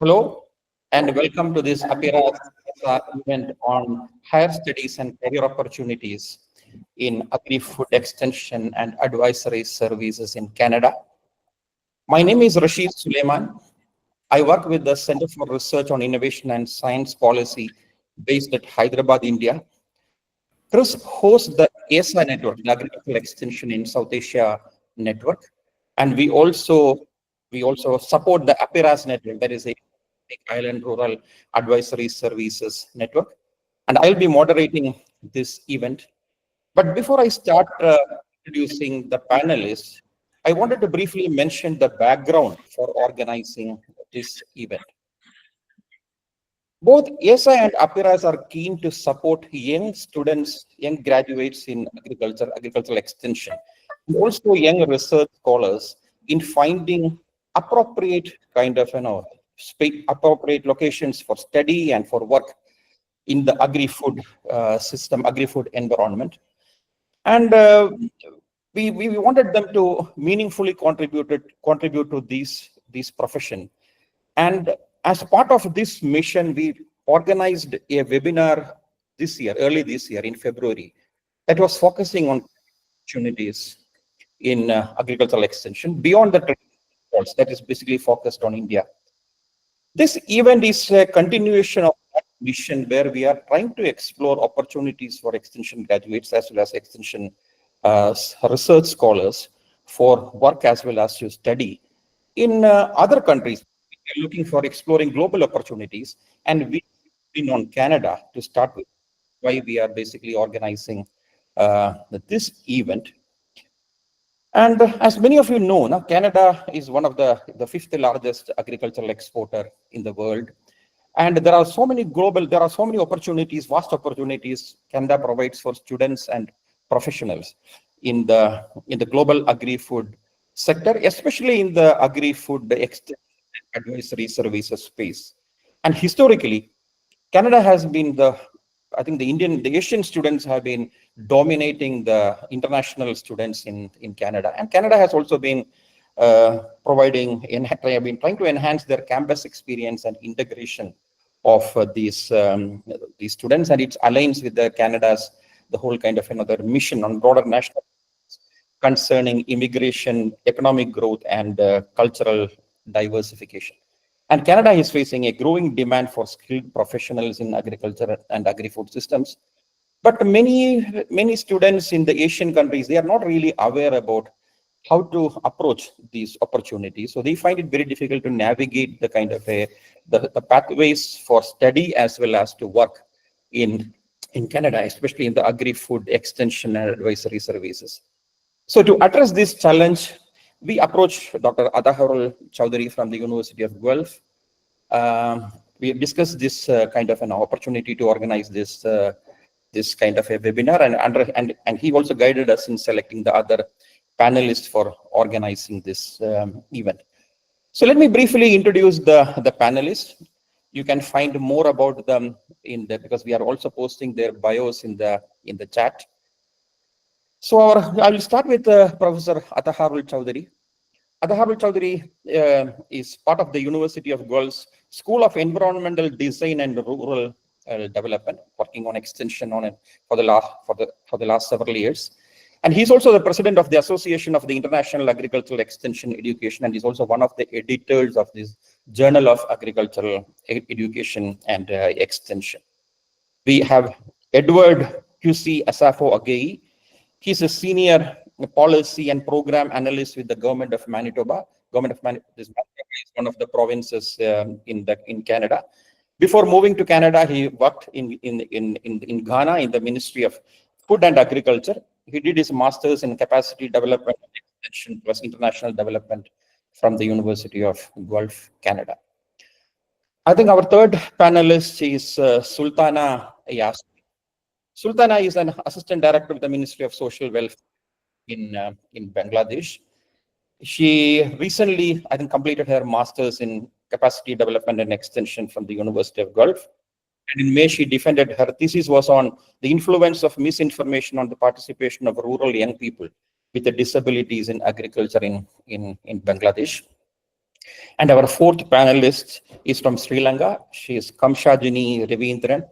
Hello and welcome to this APIRAS event on higher studies and career opportunities in Agri-Food extension and advisory services in Canada. My name is Rasheed Sulaiman. I work with the Center for Research on Innovation and Science Policy based at Hyderabad, India. Chris hosts the AESA network, the Agricultural Extension in South Asia network, and we also support the APIRAS network, that is a Island Rural Advisory Services Network, and I'll be moderating this event. But before I start introducing the panelists, I wanted to briefly mention the background for organizing this event. Both AESA and APIRAS are keen to support young students, young graduates in agricultural extension, and also young research scholars in finding appropriate kind of, appropriate locations for study and for work in the agri-food system, agri-food environment. And we wanted them to meaningfully contribute to these profession. And as part of this mission, we organized a webinar early this year in February, that was focusing on opportunities in agricultural extension beyond the traditional, that is basically focused on India. This event is a continuation of that mission where we are trying to explore opportunities for extension graduates as well as extension research scholars for work as well as to study in other countries. We are looking for exploring global opportunities, and we've been on Canada to start with, why we are basically organizing this event. And as many of you know, now Canada is one of the fifth largest agricultural exporter in the world. And there are so many opportunities, vast opportunities Canada provides for students and professionals in the global agri-food sector, especially in the agri-food extension advisory services space. And historically, Canada has been the Asian students have been dominating the international students in Canada. And Canada has also been trying to enhance their campus experience and integration of these students, and it aligns with the whole kind of another mission on broader national concerning immigration, economic growth, and cultural diversification. And Canada is facing a growing demand for skilled professionals in agriculture and agri-food systems. But many students in the Asian countries, they are not really aware about how to approach these opportunities. So they find it very difficult to navigate the kind of the pathways for study as well as to work in Canada, especially in the agri-food extension and advisory services. So to address this challenge, we approached Dr. Ataharul Chowdhury from the University of Guelph. We discussed this kind of an opportunity to organize this kind of a webinar, and he also guided us in selecting the other panelists for organizing this event. So let me briefly introduce the panelists. You can find more about them because we are also posting their bios in the chat. So I will start with Professor Ataharul Chowdhury. Ataharul Chowdhury is part of the University of Guelph's School of Environmental Design and Rural Development, working on extension on it for the last several years. And he's also the president of the Association of the International Agricultural Extension Education, and he's also one of the editors of this Journal of Agricultural Education and Extension. We have Edward QC Asafo-Agyei. He's a senior policy and program analyst with the government of Manitoba. Manitoba is one of the provinces in Canada. Before moving to Canada, he worked in Ghana in the Ministry of Food and Agriculture. He did his master's in capacity development and extension plus international development from the University of Guelph, Canada. I think our third panelist is Sultana Yeasmin. Sultana is an assistant director of the Ministry of Social Welfare in Bangladesh. She recently, I think, completed her master's in capacity development and extension from the University of Guelph. And in May, she defended her thesis was on the influence of misinformation on the participation of rural young people with the disabilities in agriculture in Bangladesh. And our fourth panelist is from Sri Lanka. She is Kamshajini Raveenthiran.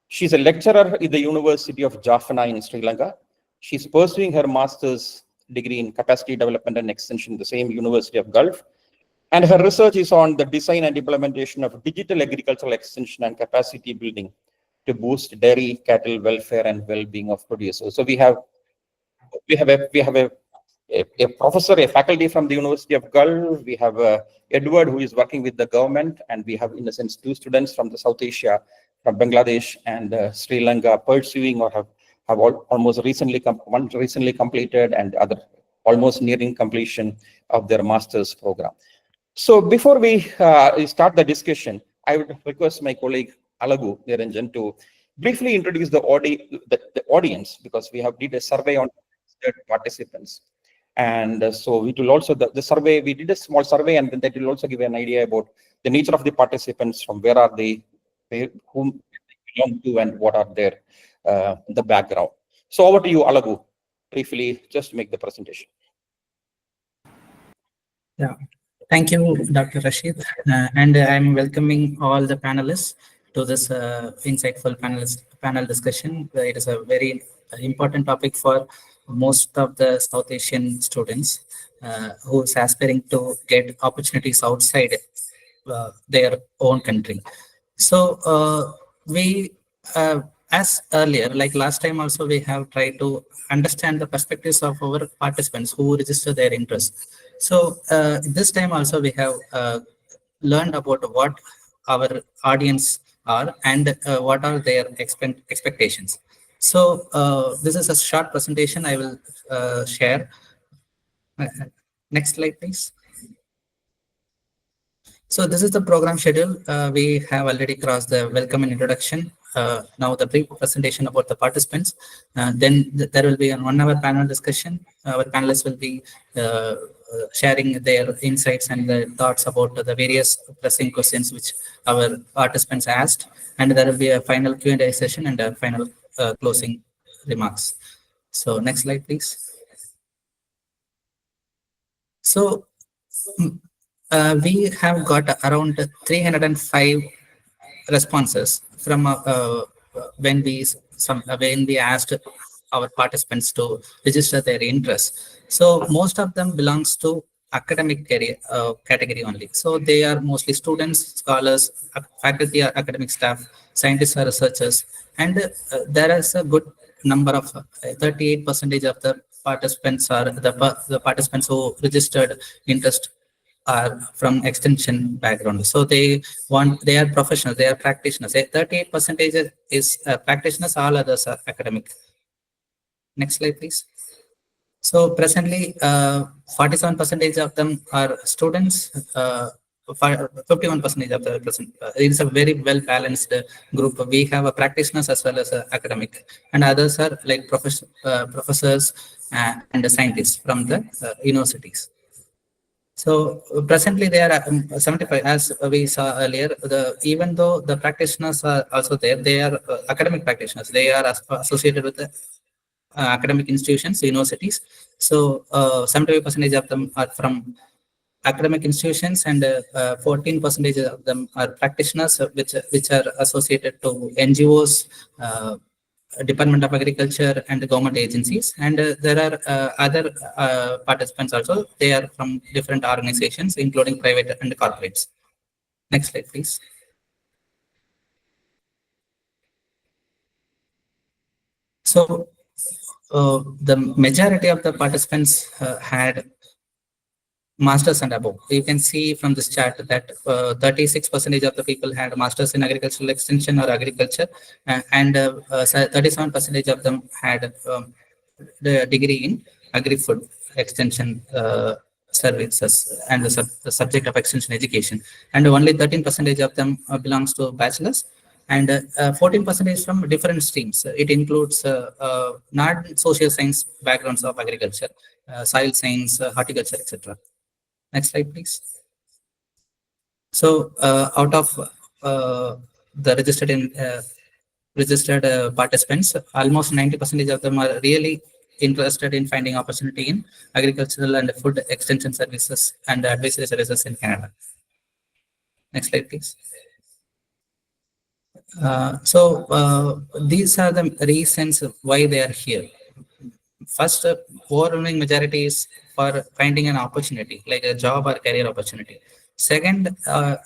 She's a lecturer in the University of Jaffna in Sri Lanka. She's pursuing her master's degree in capacity development and extension in the same University of Guelph. And her research is on the design and implementation of digital agricultural extension and capacity building to boost dairy, cattle welfare and well-being of producers. So we have a professor, a faculty from the University of Guelph. We have Edward, who is working with the government, and we have, in a sense, two students from the South Asia, from Bangladesh and Sri Lanka, pursuing or have almost recently one recently completed and other almost nearing completion of their master's program. So before we start the discussion, I would request my colleague Alagu Niranjan to briefly introduce the audience, because we have did a survey on participants. And so it will also, the survey, we did a small survey, and then that will also give an idea about the nature of the participants, from where are they, whom they belong to, and what are their, the background. So over to you, Alagu, briefly, just make the presentation. Yeah, thank you, Dr. Rasheed. And I'm welcoming all the panelists to this insightful panel discussion. It is a very important topic for most of the South Asian students who is aspiring to get opportunities outside their own country. So as earlier, like last time also, we have tried to understand the perspectives of our participants who register their interest. So this time also we have learned about what our audience are and what are their expectations. So this is a short presentation I will share. Next slide, please. So this is the program schedule. We have already crossed the welcome and introduction. Now the brief presentation about the participants. Then there will be a 1 hour panel discussion. Our panelists will be sharing their insights and their thoughts about the various pressing questions which our participants asked. And there will be a final Q&A session and a final closing remarks. So next slide, please. So we have got around 305 responses from when we asked our participants to register their interest. So most of them belongs to academic category only. So they are mostly students, scholars, faculty or academic staff, scientists or researchers, and there is a good number of 38% of the participants are the participants who registered interest are from extension background. So they are professionals, they are practitioners. 38% is practitioners, all others are academic. Next slide, please. So presently, 47% of them are students, 51% of the present. It is a very well balanced group. We have practitioners as well as academic, and others are like professors and scientists from the universities. So presently they are 75, as we saw earlier. Even though the practitioners are also there, they are academic practitioners. They are associated with the academic institutions, universities. So 75% of them are from academic institutions, and 14% of them are practitioners, which are associated to NGOs, Department of Agriculture and government agencies. And there are other participants also. They are from different organizations, including private and corporates. Next slide, please. So the majority of the participants had masters and above. You can see from this chart that 36% of the people had masters in agricultural extension or agriculture, and 37% of them had the degree in Agri-Food extension services and the subject of extension education, and only 13% of them belongs to bachelors, and 14% from different streams. It includes not social science backgrounds of agriculture, soil science, horticulture, etc. Next slide, please. So out of the registered participants, almost 90% of them are really interested in finding opportunity in agricultural and food extension services and advisory services in Canada. Next slide, please. These are the reasons why they are here. First, overwhelming majority is for finding an opportunity, like a job or career opportunity. Second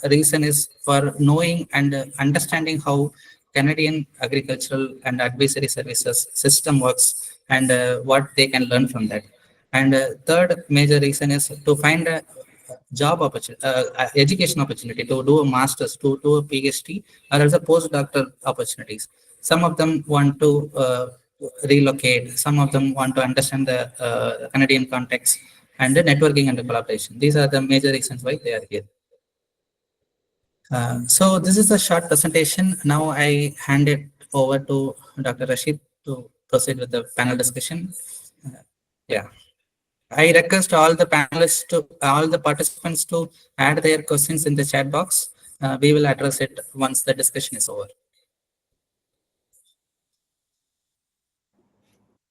reason is for knowing and understanding how Canadian agricultural and advisory services system works and what they can learn from that. And third major reason is to find a job opportunity, education opportunity, to do a master's, to do a PhD, or as a postdoctoral opportunities. Some of them want to relocate. Some of them want to understand the Canadian context and the networking and the collaboration. These are the major reasons why they are here. So this is a short presentation. Now I hand it over to Dr. Rasheed to proceed with the panel discussion. Yeah. I request all the panelists to, all the participants to add their questions in the chat box. We will address it once the discussion is over.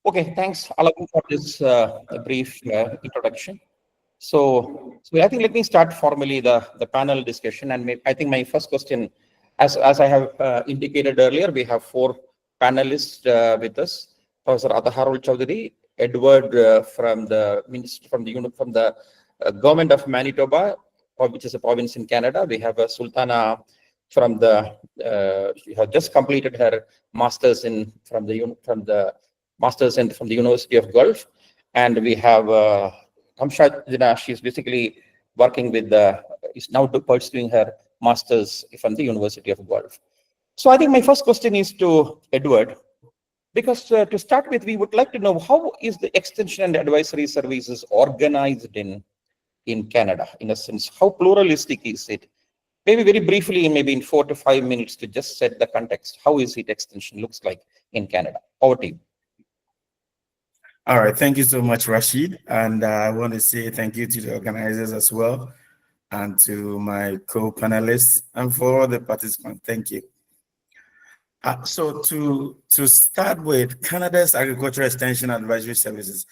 Okay, thanks, Alagu, for this brief introduction. So I think let me start formally the panel discussion. And I think my first question, as I have indicated earlier, we have 4 panelists with us. Professor Ataharul Chowdhury, Edward from the government of Manitoba, which is a province in Canada. We have Sultana from the she has just completed her masters from the University of Guelph, and we have Kamshajini. She's basically working with is now pursuing her masters from the University of Guelph. So I think my first question is to Edward, because to start with, we would like to know how is the extension and advisory services organized in Canada, in a sense. How pluralistic is it? Maybe very briefly, maybe in 4 to 5 minutes, to just set the context. How is it extension looks like in Canada? Over to you. All right, thank you so much, Rasheed. And I want to say thank you to the organizers as well, and to my co-panelists, and for all the participants. Thank you. So to start with, Canada's Agricultural Extension Advisory Services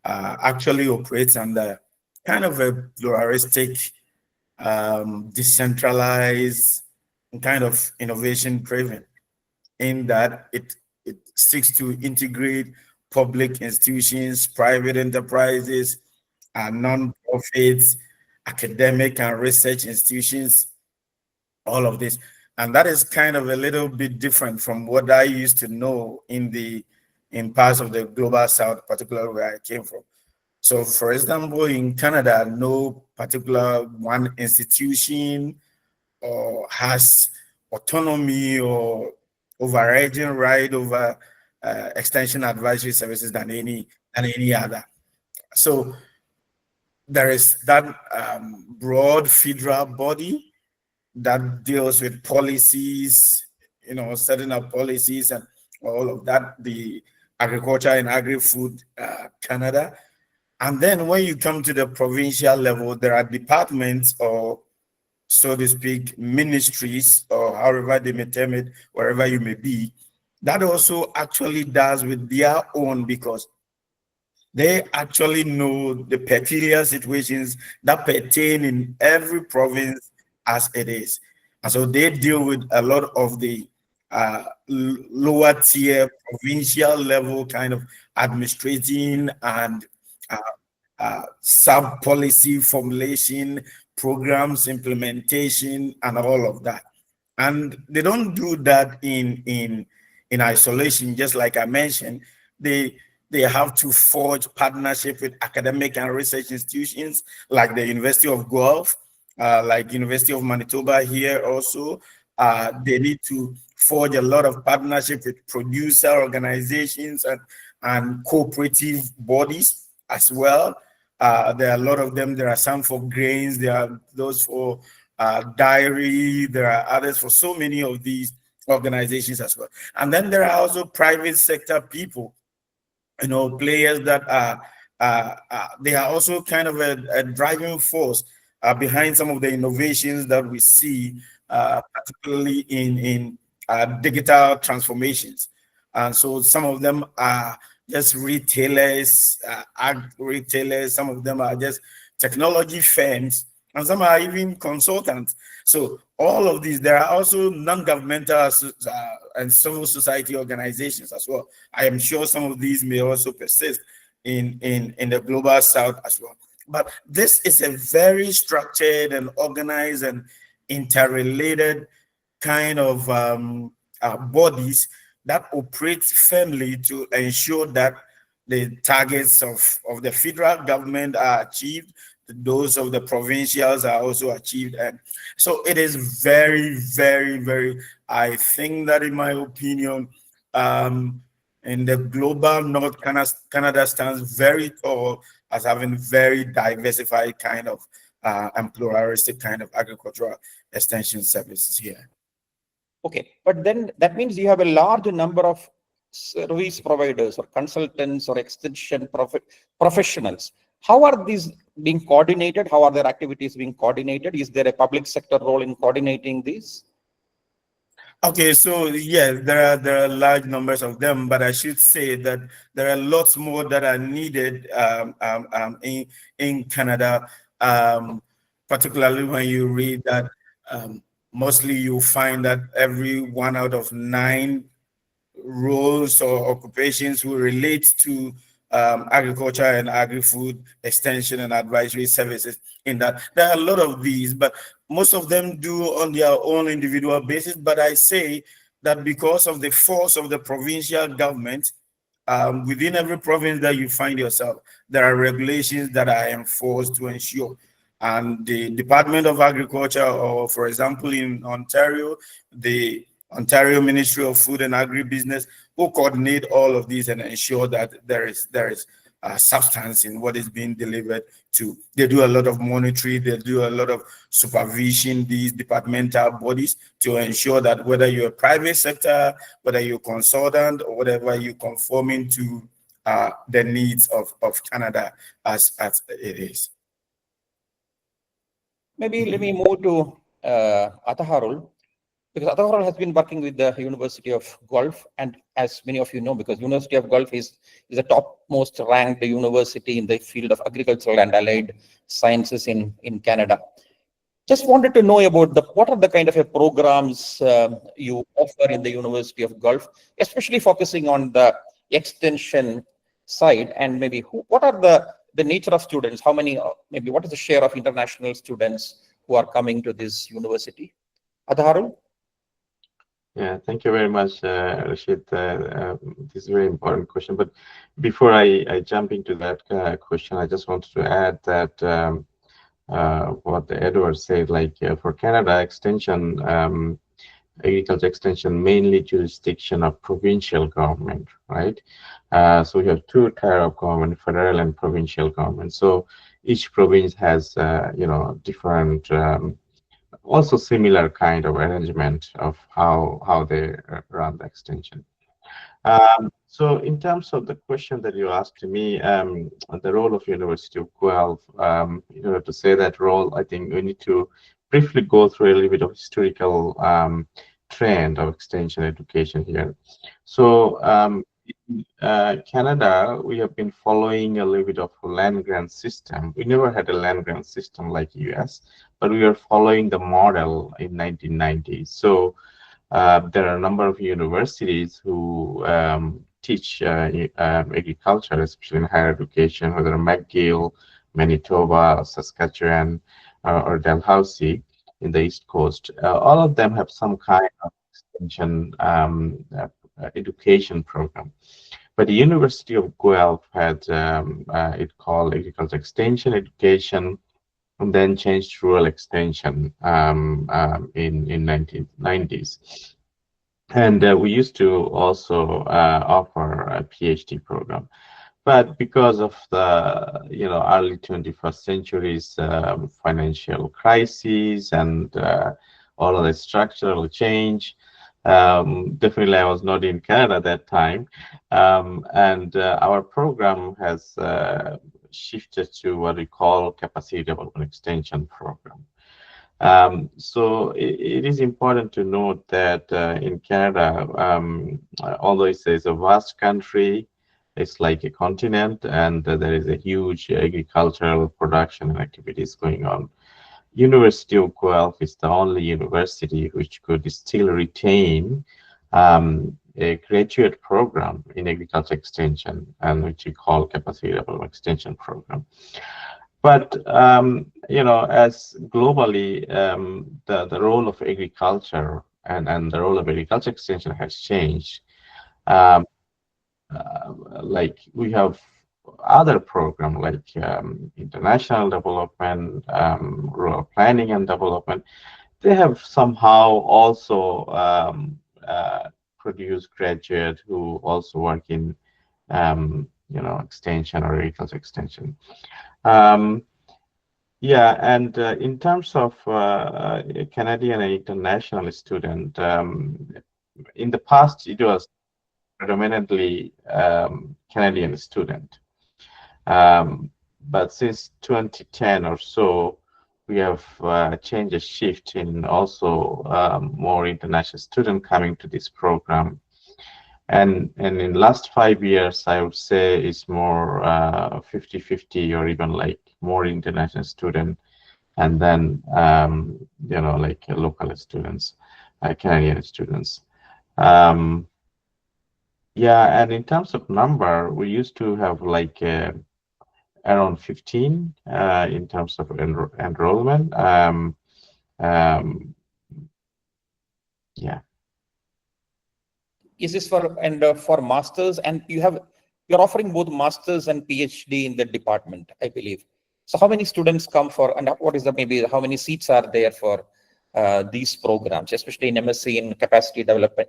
actually operates under kind of a pluralistic, decentralized, kind of innovation-driven, in that it seeks to integrate public institutions, private enterprises, and non-profits, academic and research institutions, all of this. And that is kind of a little bit different from what I used to know in parts of the global south, particularly where I came from. So for example, in Canada, no particular one institution or has autonomy or overriding right over extension advisory services than any other. So there is that broad federal body that deals with policies, setting up policies and all of that, the Agriculture and Agri-Food Canada. And then when you come to the provincial level, there are departments, or so to speak, ministries, or however they may term it, wherever you may be, that also actually does with their own, because they actually know the peculiar situations that pertain in every province as it is. And so they deal with a lot of the lower tier, provincial level kind of administrating and sub-policy formulation, programs implementation, and all of that. And they don't do that in isolation. Just like I mentioned, they have to forge partnership with academic and research institutions like the University of Guelph, like University of Manitoba here also. They need to forge a lot of partnership with producer organizations and cooperative bodies as well. There are a lot of them. There are some for grains. There are those for dairy. There are others for so many of these organizations as well. And then there are also private sector people, players that they are also kind of a driving force behind some of the innovations that we see, particularly in digital transformations. And so some of them are just retailers, ag retailers. Some of them are just technology firms and some are even consultants. So all of these, there are also non-governmental and civil society organizations as well. I am sure some of these may also persist in the global south as well. But this is a very structured and organized and interrelated kind of bodies that operate firmly to ensure that the targets of the federal government are achieved, those of the provincials are also achieved. And so it is very, very, very, I think that in my opinion, in the global north, Canada stands very tall as having very diversified kind of and pluralistic kind of agricultural extension services here. Okay, but then that means you have a large number of service providers or consultants or extension professionals. How are these being coordinated? How are their activities being coordinated? Is there a public sector role in coordinating these? Okay, so yes, there are large numbers of them, but I should say that there are lots more that are needed in Canada, particularly when you read that mostly you find that every 1 out of 9 roles or occupations will relate to agriculture and agri-food extension and advisory services. In that there are a lot of these, but most of them do on their own individual basis. But I say that because of the force of the provincial government, within every province that you find yourself, there are regulations that are enforced to ensure. And the Department of Agriculture, or for example in Ontario, the Ontario Ministry of Food and Agribusiness, who coordinate all of these and ensure that there is substance in what is being delivered to. They do a lot of monitoring, they do a lot of supervision, these departmental bodies, to ensure that whether you're a private sector, whether you're a consultant, or whatever, you're conforming to the needs of Canada as it is. Maybe let me move to Ataharul, because Ataharul has been working with the University of Guelph, and as many of you know, because University of Guelph is the topmost ranked university in the field of agricultural and allied sciences in Canada. Just wanted to know about what are the kind of programs you offer in the University of Guelph, especially focusing on the extension side, and maybe what are the nature of students? How many, maybe what is the share of international students who are coming to this university? Ataharul? Yeah, thank you very much, Rasheed. This is a very important question. But before I jump into that question, I just wanted to add that what Edward said, like for Canada extension, agriculture extension, mainly jurisdiction of provincial government, right? So we have 2 tier of government, federal and provincial government. So each province has, different, also similar kind of arrangement of how they run the extension. So in terms of the question that you asked me, the role of University of Guelph, to say that role, I think we need to briefly go through a little bit of historical trend of extension education here. So in Canada, we have been following a little bit of a land grant system. We never had a land grant system like US, but we are following the model in 1990s. So there are a number of universities who teach agriculture, especially in higher education, whether McGill, Manitoba, Saskatchewan, or Dalhousie in the East Coast. All of them have some kind of extension education program. But the University of Guelph had it called agriculture extension education, and then changed to rural extension in 1990s. And we used to also offer a PhD program. But because of the early 21st century's financial crisis and all of the structural change, definitely I was not in Canada at that time, and our program has shifted to what we call capacity development extension program. So it is important to note that in Canada, although it's a vast country, it's like a continent, and there is a huge agricultural production and activities going on. University of Guelph is the only university which could still retain a graduate program in agriculture extension, and which we call capacity development extension program. But as globally, the role of agriculture and the role of agriculture extension has changed. Um, like we have other program like international development, rural planning and development. They have somehow also produced graduates who also work in extension or agriculture extension. Yeah, and in terms of Canadian and international student, in the past it was predominantly Canadian student. But since 2010 or so, we have changed a shift in also more international students coming to this program. And in the last 5 years, I would say it's more 50-50 or even like more international student, and then like local students, Canadian students. Yeah, and in terms of number, we used to have like around 15 in terms of enrollment. Yeah. Is this for masters, and you're offering both masters and PhD in the department, I believe. So how many students come for, and what is how many seats are there for these programs, especially in MSc in capacity development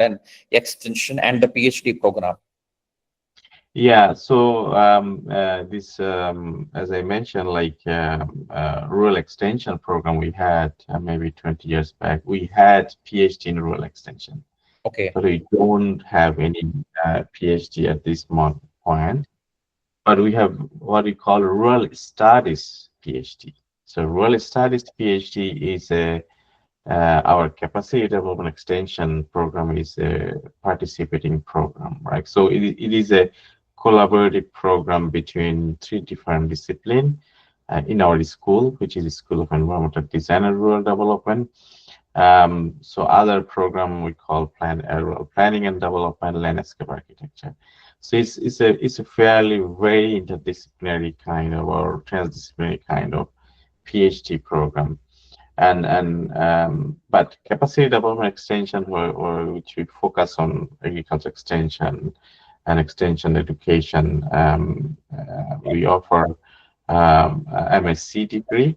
and extension, and the PhD program? Yeah, so this, as I mentioned, like rural extension program we had maybe 20 years back, we had PhD in rural extension. Okay. But we don't have any PhD at this point, but we have what we call rural studies PhD. So rural studies PhD is our capacity development extension program is a participating program, right? So it is a collaborative program between 3 different disciplines in our school, which is the School of Environmental Design and Rural Development. So other program we call rural planning and development, landscape architecture. So it's a fairly very interdisciplinary kind of or transdisciplinary kind of PhD program. But capacity development extension, or which we focus on agriculture extension and extension education, we offer MSc degree.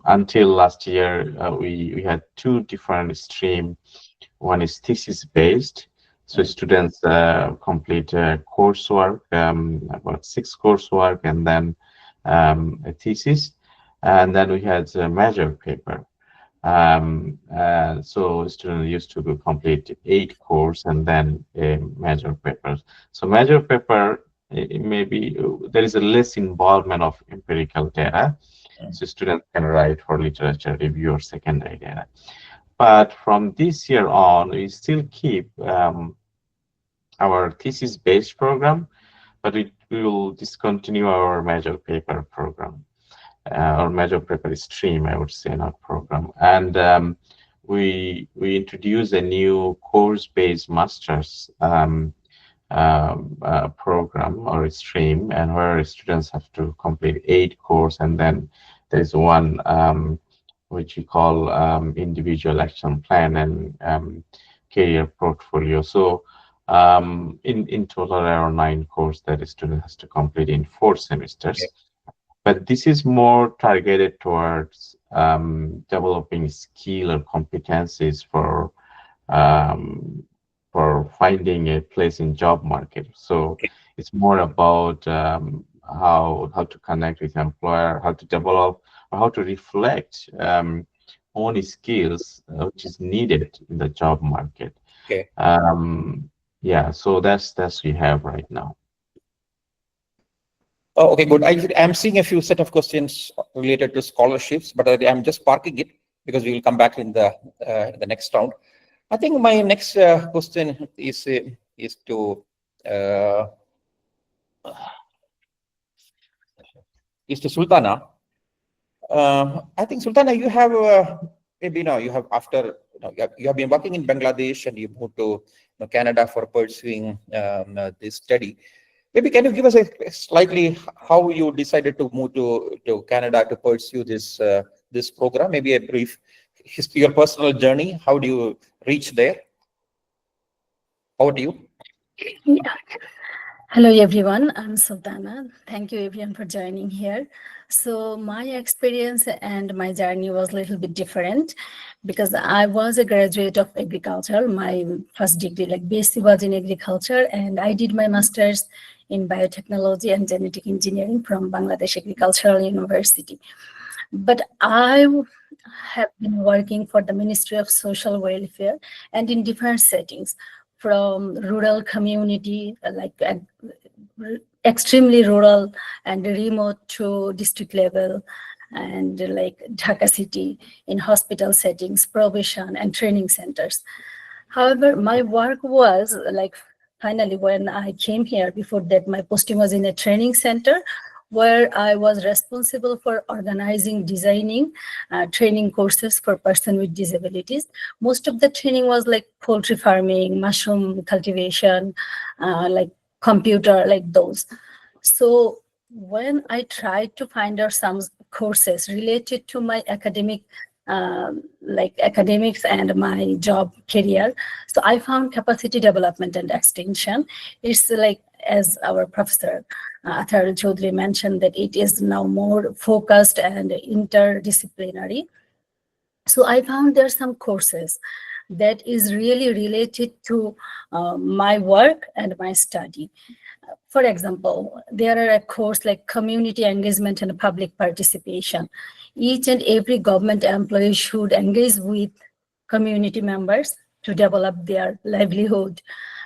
Until last year, we had 2 different streams. One is thesis based, so students complete coursework, about 6 coursework, and then a thesis, and then we had a major paper. So students used to complete 8 course and then a major paper. So major paper, maybe there is a less involvement of empirical data, so students can write for literature review or secondary data. But from this year on, we still keep our thesis-based program, but we will discontinue our major paper program, or major paper stream, I would say, not program. And we introduce a new course-based master's program or a stream, and where students have to complete 8 course, and then there's one which we call individual action plan and career portfolio. So in total around 9 courses that a student has to complete in 4 semesters. Okay. But this is more targeted towards developing skill or competencies for finding a place in job market. So okay. It's more about how to connect with employer, how to develop, or how to reflect on skills which is needed in the job market. Okay. Yeah, so that's we have right now. Oh, okay, good. I'm seeing a few set of questions related to scholarships, but I'm just parking it because we will come back in the next round. I think my next question is to is to Sultana. I think Sultana, you have maybe you have after you have been working in Bangladesh and you moved to Canada for pursuing this study. Maybe can you give us a slightly how you decided to move to Canada to pursue this this program? Maybe a brief history, your personal journey. How do you reach there? Over to you. Yeah. Hello everyone, I'm Sultana. Thank you everyone for joining here. So my experience and my journey was a little bit different because I was a graduate of agriculture. My first degree, like BSc, was in agriculture, and I did my master's in biotechnology and genetic engineering from Bangladesh Agricultural University. But I have been working for the Ministry of Social Welfare and in different settings, from rural community, like extremely rural and remote, to district level, and like Dhaka city, in hospital settings, probation and training centers. However, my work was like, finally, when I came here, before that, my posting was in a training center where I was responsible for organizing, designing training courses for persons with disabilities. Most of the training was like poultry farming, mushroom cultivation, like computer, like those. So when I tried to find out some courses related to my academic, like academics and my job career, so I found capacity development and extension. It's like, as our professor Ataharul Chowdhury mentioned, that it is now more focused and interdisciplinary. So I found there are some courses that is really related to my work and my study. For example, there are a course like community engagement and public participation. Each and every government employee should engage with community members to develop their livelihood,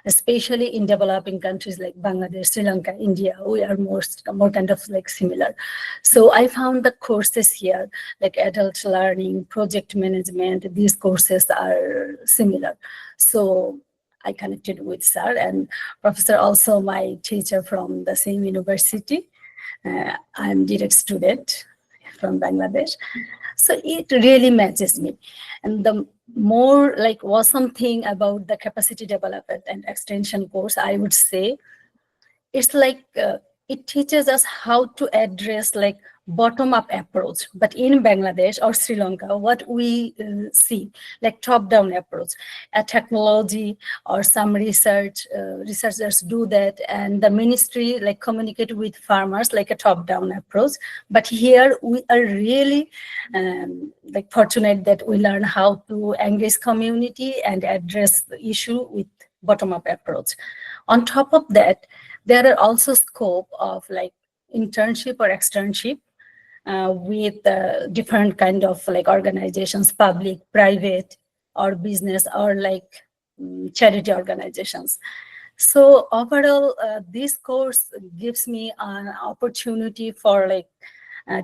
especially in developing countries like Bangladesh, Sri Lanka, India. We are more kind of like similar. So I found the courses here, like adult learning, project management, these courses are similar. So I connected with sir, and professor also my teacher from the same university. I'm direct student from Bangladesh. So it really matches me. And the more like awesome thing about the capacity development and extension course, I would say, it's like it teaches us how to address like bottom-up approach, but in Bangladesh or Sri Lanka, what we see like top-down approach, a technology or some research, researchers do that, and the ministry like communicate with farmers like a top-down approach. But here we are really like fortunate that we learn how to engage community and address the issue with bottom-up approach. On top of that, there are also scope of like internship or externship with different kind of like organizations, public, private, or business, or like charity organizations. So overall, this course gives me an opportunity for like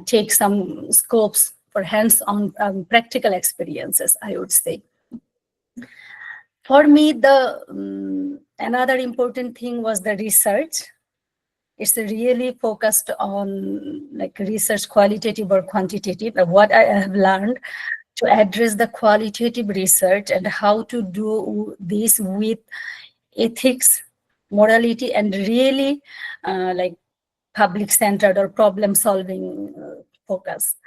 take some scopes for hands-on practical experiences, I would say. For me, the another important thing was the research. It's really focused on like research, qualitative or quantitative. What I have learned to address the qualitative research and how to do this with ethics, morality, and really like public-centered or problem-solving focus.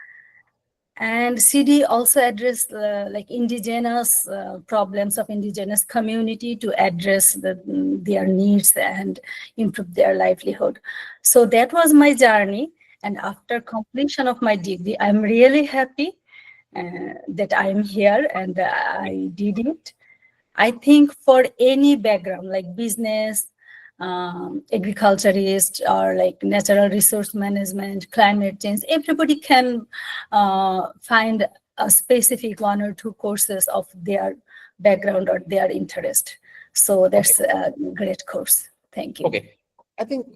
And CD also addressed like indigenous problems of indigenous community to address their needs and improve their livelihood. So that was my journey. And after completion of my degree, I'm really happy that I'm here and I did it. I think for any background like business, agriculturist, or like natural resource management, climate change, everybody can find a specific one or two courses of their background or their interest. So that's a great course. Thank you. Okay. I think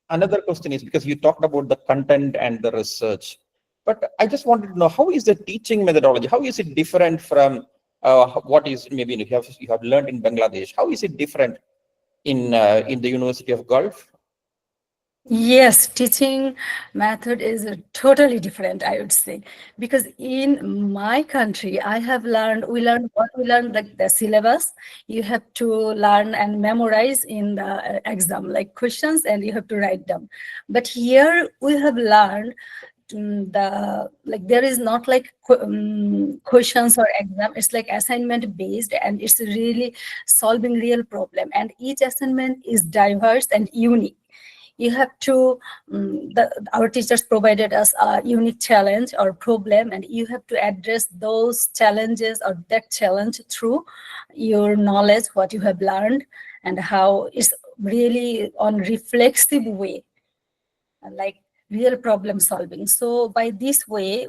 another question is, because you talked about the content and the research, but I just wanted to know, how is the teaching methodology? How is it different from what is maybe you have learned in Bangladesh? How is it different in the University of Guelph? Yes, teaching method is totally different, I would say, because in my country, we learned what we learned, like the syllabus. You have to learn and memorize in the exam, like questions, and you have to write them. But here we have learned there is not like questions or exam. It's like assignment based, and it's really solving real problem. And each assignment is diverse and unique. You have to our teachers provided us a unique challenge or problem, and you have to address those challenges or that challenge through your knowledge, what you have learned, and how it's really on reflexive way, like real problem solving. So by this way,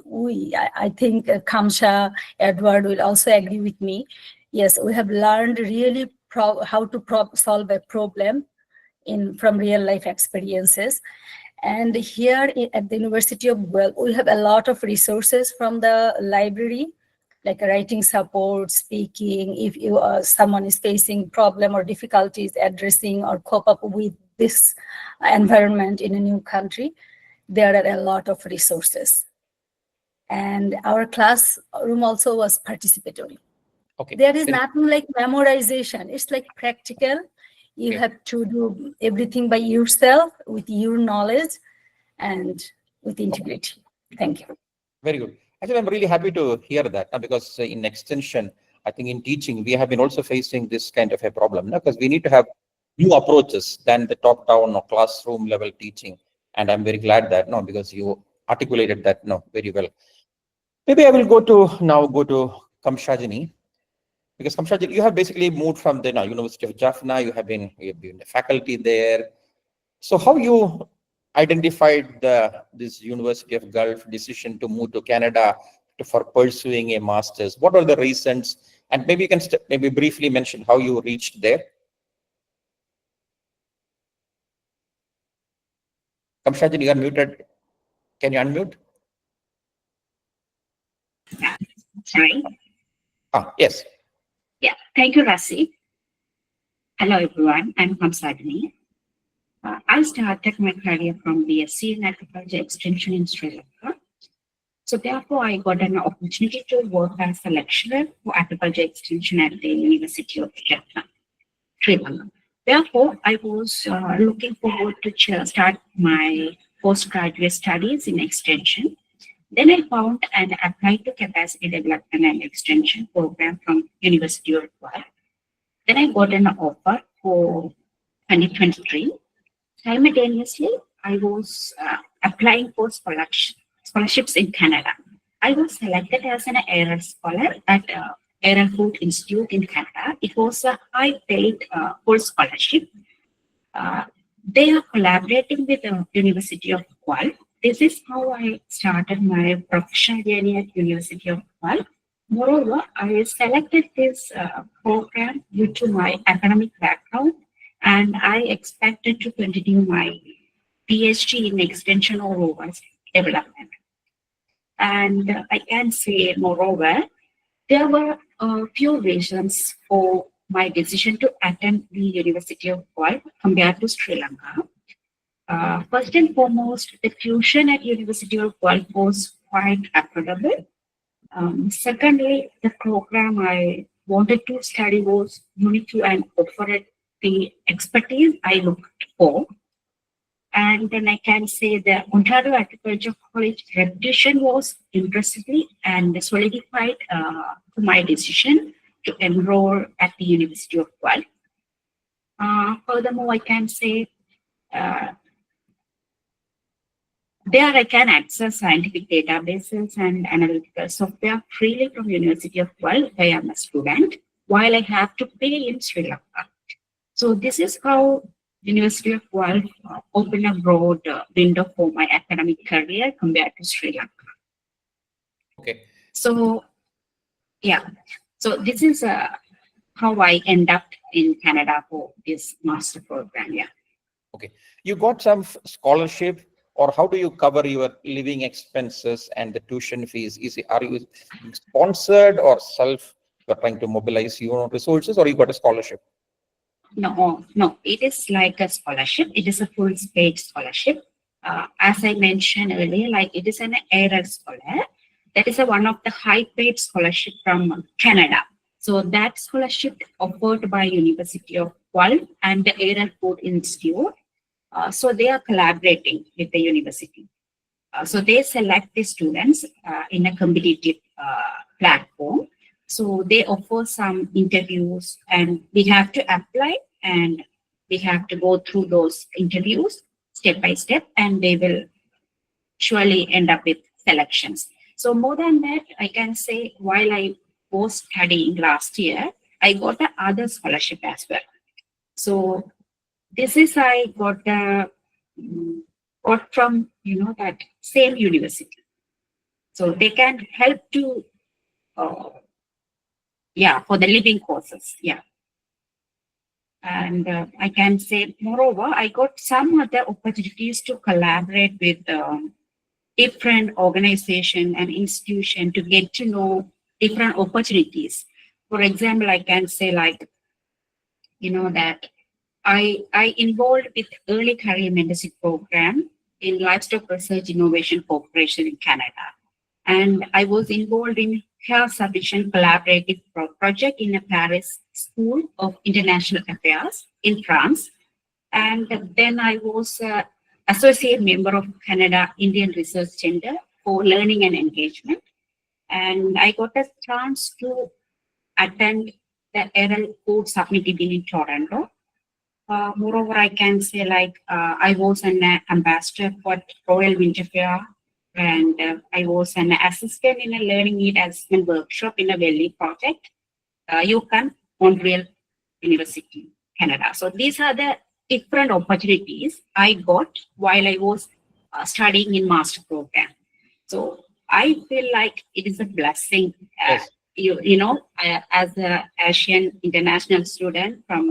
I think Kamsha, Edward will also agree with me. Yes, we have learned really how to solve a problem from real life experiences. And here at the University of Guelph, we have a lot of resources from the library, like writing support, speaking. If someone is facing problem or difficulties addressing or cope up with this environment in a new country, there are a lot of resources. And our classroom also was participatory. Okay. There is nothing like memorization. It's like practical. You have to do everything by yourself with your knowledge and with integrity. Thank you. Very good. Actually, I'm really happy to hear that because in extension, I think in teaching, we have been also facing this kind of a problem because we need to have new approaches than the top-down or classroom level teaching. And I'm very glad that because you articulated that very well. Maybe I will go to Kamshajini, because Kamshajini, you have basically moved from the University of Jaffna. You have been the faculty there. So how you identified this University of Guelph decision to move to Canada for pursuing a master's? What are the reasons? And maybe you can maybe briefly mention how you reached there. Kamshajini, you are muted. Can you unmute? Sorry. Yes. Yeah. Thank you, Rasheed. Hello, everyone. I'm Kamshajini. I started my career from BSc in Agriculture Extension in Sri Lanka. So therefore, I got an opportunity to work as a lecturer for Agriculture Extension at the University of Jaffna, Sri Lanka. Therefore, I was looking forward to start my postgraduate studies in Extension. Then I found and applied to Capacity Development and Extension program from University of Guelph. Then I got an offer for 2023. Simultaneously, I was applying for scholarships in Canada. I was selected as an ARL scholar at Agri-Food Institute in Canada. It was a high-paid full scholarship. They are collaborating with the University of Guelph. This is how I started my professional journey at University of Guelph. Moreover, I selected this program due to my academic background, and I expected to continue my PhD in extension or robust development. And I can say, moreover, there were a few reasons for my decision to attend the University of Guelph compared to Sri Lanka. First and foremost, the tuition at University of Guelph was quite affordable. Secondly, the program I wanted to study was unique and offered the expertise I looked for. And then I can say the Ontario Agriculture College reputation was impressively and solidified my decision to enroll at the University of Guelph. Furthermore, I can say there I can access scientific databases and analytical software freely from University of Guelph if I am a student, while I have to pay in Sri Lanka. So this is how University of Guelph opened a broad window for my academic career compared to Sri Lanka. Okay. So, yeah. So this is how I end up in Canada for this master program. Yeah. Okay. You got some scholarship, or how do you cover your living expenses and the tuition fees? Are you sponsored or you're trying to mobilize your own resources, or you got a scholarship? No, it is like a scholarship. It is a full paid scholarship. As I mentioned earlier, like it is an APIRAS scholar. That is one of the high paid scholarship from Canada. So that scholarship offered by University of Guelph and the Agri-Food Institute. So they are collaborating with the university. So they select the students in a competitive platform. So they offer some interviews and we have to apply and we have to go through those interviews step by step and they will surely end up with selections. So more than that, I can say while I was studying last year, I got the other scholarship as well. So this is I got from that same university. So they can help to for the living courses. And I can say, moreover, I got some other opportunities to collaborate with different organization and institution to get to know different opportunities. For example, I can say like, that I involved with early career mentorship program in Livestock Research Innovation Corporation in Canada. And I was involved in health sufficient collaborative project in a Paris School of International Affairs in France. And then I was associate member of Canada Indian Research Center for Learning and Engagement. And I got a chance to attend the Agri-Food Summit in Toronto. Moreover, I can say like I was an ambassador for Royal Winter Fair and I was an assistant in a learning need assessment workshop in a Valley project, UConn, Montreal University, Canada. So these are the different opportunities I got while I was studying in master program. So I feel like it is a blessing. Yes. As an Asian international student from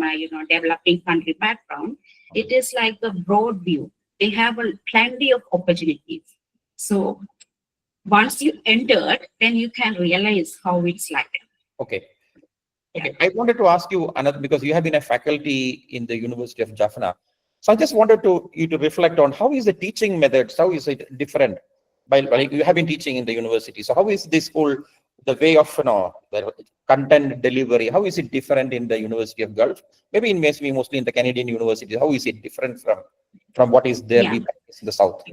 developing country background, it is like a broad view. They have plenty of opportunities. So once you entered, then you can realize how it's like. Okay. I wanted to ask you another, because you have been a faculty in the University of Jaffna. So I just wanted you to reflect on how is the teaching methods, how is it different? Like you have been teaching in the university. So how is this whole, the way of the content delivery, how is it different in the University of Guelph? Maybe mostly in the Canadian universities. How is it different from what is there we practice in the South?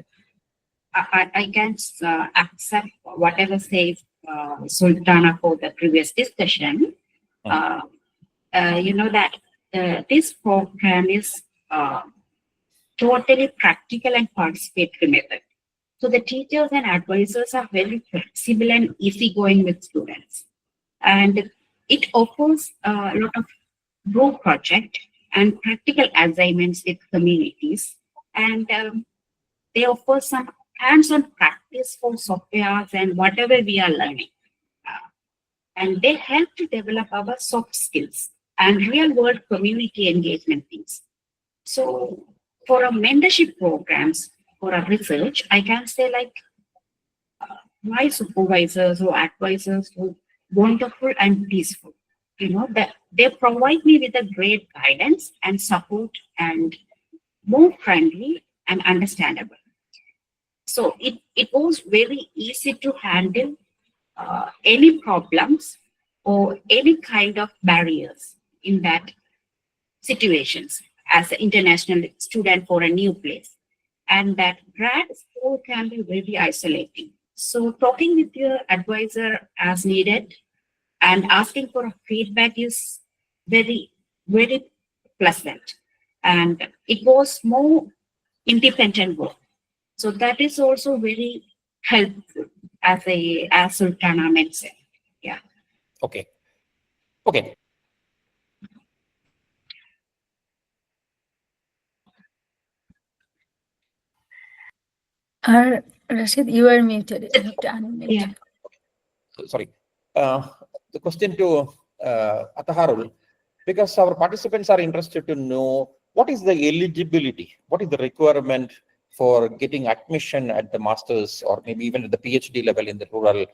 I can accept whatever says Sultana for the previous discussion. That this program is totally practical and participatory method. So the teachers and advisors are very flexible and easygoing with students. And it offers a lot of group project and practical assignments with communities. And they offer some hands-on practice for softwares and whatever we are learning. And they help to develop our soft skills and real-world community engagement things. So for our mentorship programs, for our research, I can say like my supervisors or advisors were wonderful and peaceful. That they provide me with a great guidance and support and more friendly and understandable. So it was very easy to handle any problems or any kind of barriers in that situations as an international student for a new place. And that grad school can be very isolating. So talking with your advisor as needed and asking for a feedback is very, very pleasant. And it was more independent work. So that is also very helpful as Sultana mentioned. Yeah. Okay. Rasheed, you are muted. You have to unmute. Yeah. Sorry. The question to Ataharul, because our participants are interested to know what is the eligibility, what is the requirement for getting admission at the master's or maybe even at the PhD level in the rural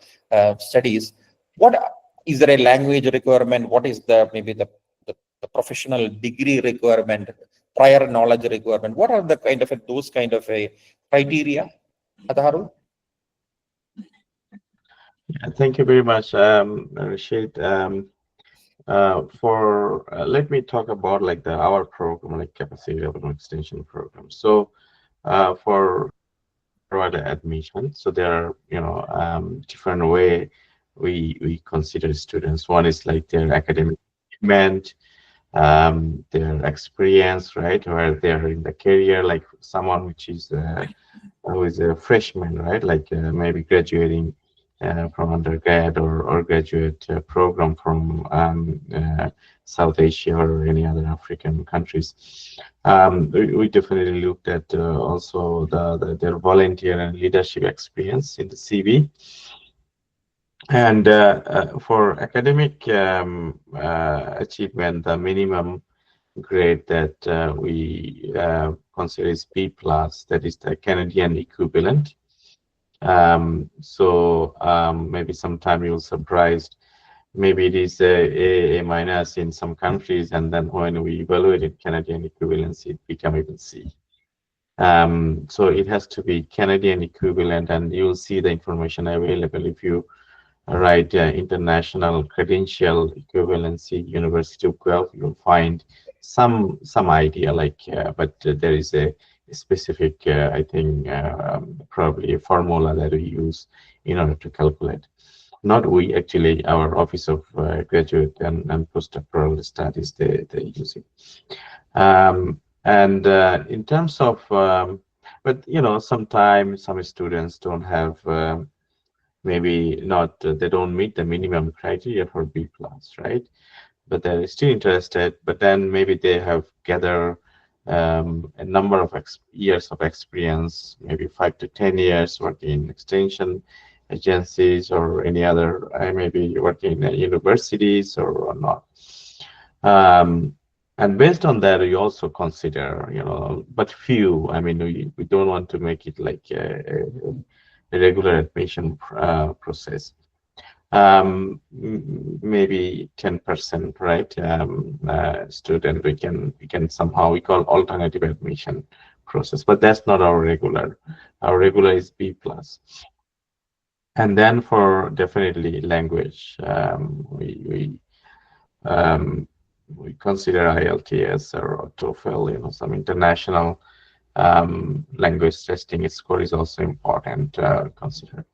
studies. What is there a language requirement? What is maybe the the professional degree requirement, prior knowledge requirement? What are the kind of those kind of a criteria, Ataharul? Yeah, thank you very much, Rasheed. Let me talk about like our program, like capacity development extension program. So for admission, so there are different way we consider students. One is like their academic achievement, their experience, right, where they're in the career, like someone which is who is a freshman, right, like maybe graduating from undergrad or graduate program from South Asia or any other African countries. We definitely looked at also their volunteer and leadership experience in the CV. And for academic achievement, the minimum grade that we consider is B+, that is the Canadian equivalent. Maybe sometime you'll surprised, maybe it is a minus in some countries, and then when we evaluated Canadian equivalency, it became even C. So it has to be Canadian equivalent, and you'll see the information available if you write international credential equivalency, University of Guelph, you'll find some idea, like, but there is a specific, I think, probably a formula that we use in order to calculate. Not we, actually, our Office of Graduate and Postdoctoral Studies, they use it. In terms of, but sometimes some students don't have, maybe not, they don't meet the minimum criteria for B+, right? But they're still interested, but then maybe they have gathered a number of years of experience, maybe 5 to 10 years working in extension agencies or any other, maybe working in universities or not. And based on that, we also consider, but few, I mean, we don't want to make it like a regular admission process. Maybe 10%, right? Student, we can somehow, we call alternative admission process, but that's not our regular. Our regular is B+. And then for definitely language, we consider IELTS or TOEFL, some international language testing score is also important to consider.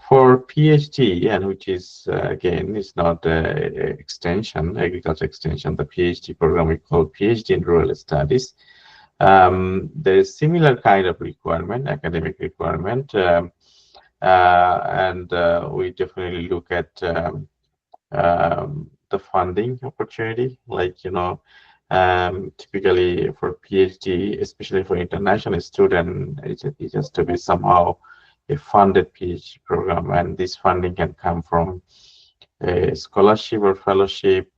For PhD, and which is again, is not extension, agriculture extension, the PhD program we call PhD in Rural Studies. There is similar kind of requirement, academic requirement, and we definitely look at the funding opportunity, like typically for PhD, especially for international student, it has to be somehow a funded PhD program, and this funding can come from a scholarship or fellowship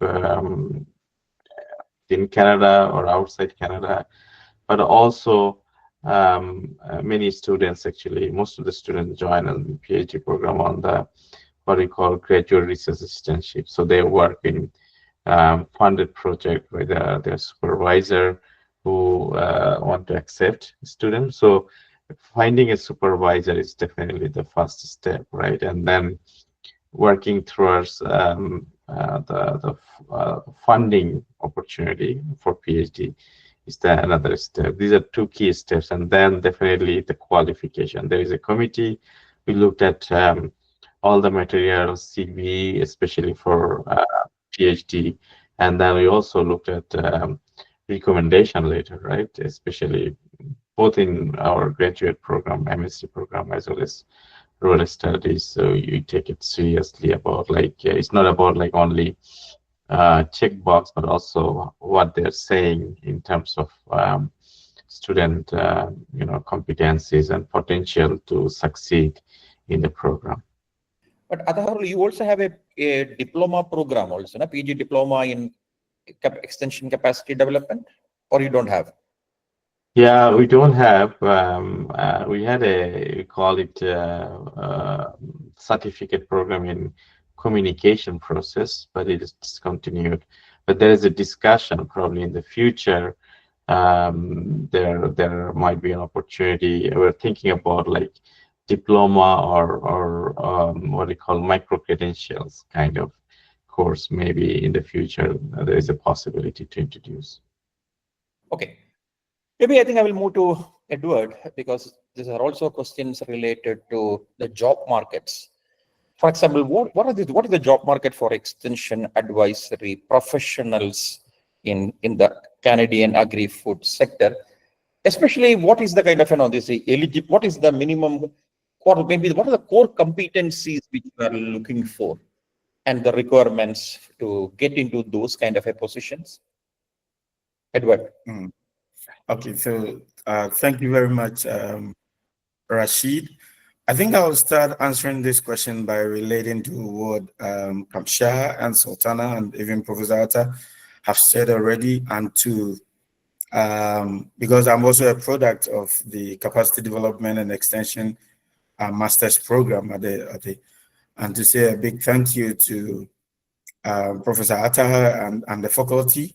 in Canada or outside Canada, but also many students, actually, most of the students join a PhD program on the what we call graduate research assistantship. So they work in funded project with their supervisor who want to accept students. So finding a supervisor is definitely the first step, right? And then working towards the funding opportunity for PhD is another step. These are two key steps, and then definitely the qualification. There is a committee. We looked at all the materials, CV, especially for PhD, and then we also looked at recommendation letter, right? Especially both in our graduate program, MSc program, as well as rural studies. So you take it seriously about like, it's not about like only checkbox, but also what they're saying in terms of student, competencies and potential to succeed in the program. But Ataharul, you also have a diploma program also, PG diploma in extension capacity development, or you don't have? Yeah, we don't have. We had we call it certificate program in communication process, but it is discontinued. but there is a discussion probably in the future. There might be an opportunity. We're thinking about like diploma or what do you call micro credentials kind of course. Maybe in the future there is a possibility to introduce. Okay. Maybe I think I will move to Edward, because these are also questions related to the job markets. For example, what is the job market for extension advisory professionals in the Canadian agri-food sector? Especially, what is the kind of, what is the minimum, or maybe what are the core competencies which we are looking for and the requirements to get into those kind of a positions? Edward. Okay, so thank you very much, Rasheed. I think I'll start answering this question by relating to what Kamsha and Sultana and even Professor Atta have said already, and to because I'm also a product of the Capacity Development and Extension Master's Program and to say a big thank you to Professor Atta and the faculty.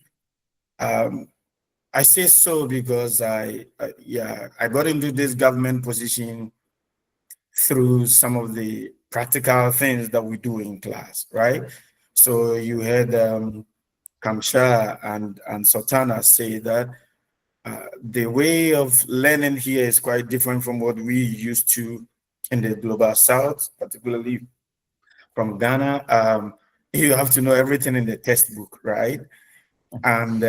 I say so because I got into this government position through some of the practical things that we do in class, right? So you heard Kamsha and Sultana say that the way of learning here is quite different from what we used to in the global south, particularly from Ghana. You have to know everything in the textbook, right? And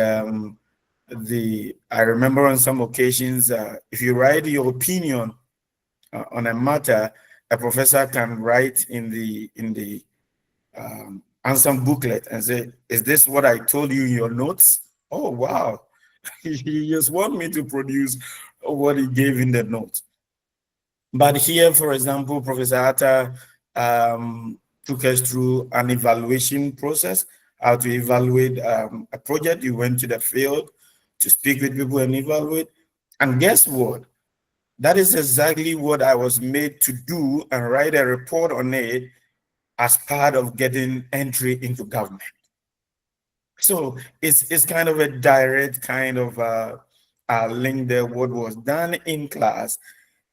I remember on some occasions, if you write your opinion on a matter, a professor can write in the answer booklet and say, "Is this what I told you in your notes?" Oh wow, he just want me to produce what he gave in the notes. But here, for example, Professor Atta took us through an evaluation process, how to evaluate a project. You went to the field to speak with people and evaluate. And guess what? That is exactly what I was made to do and write a report on it as part of getting entry into government. So it's kind of a direct kind of link there. What was done in class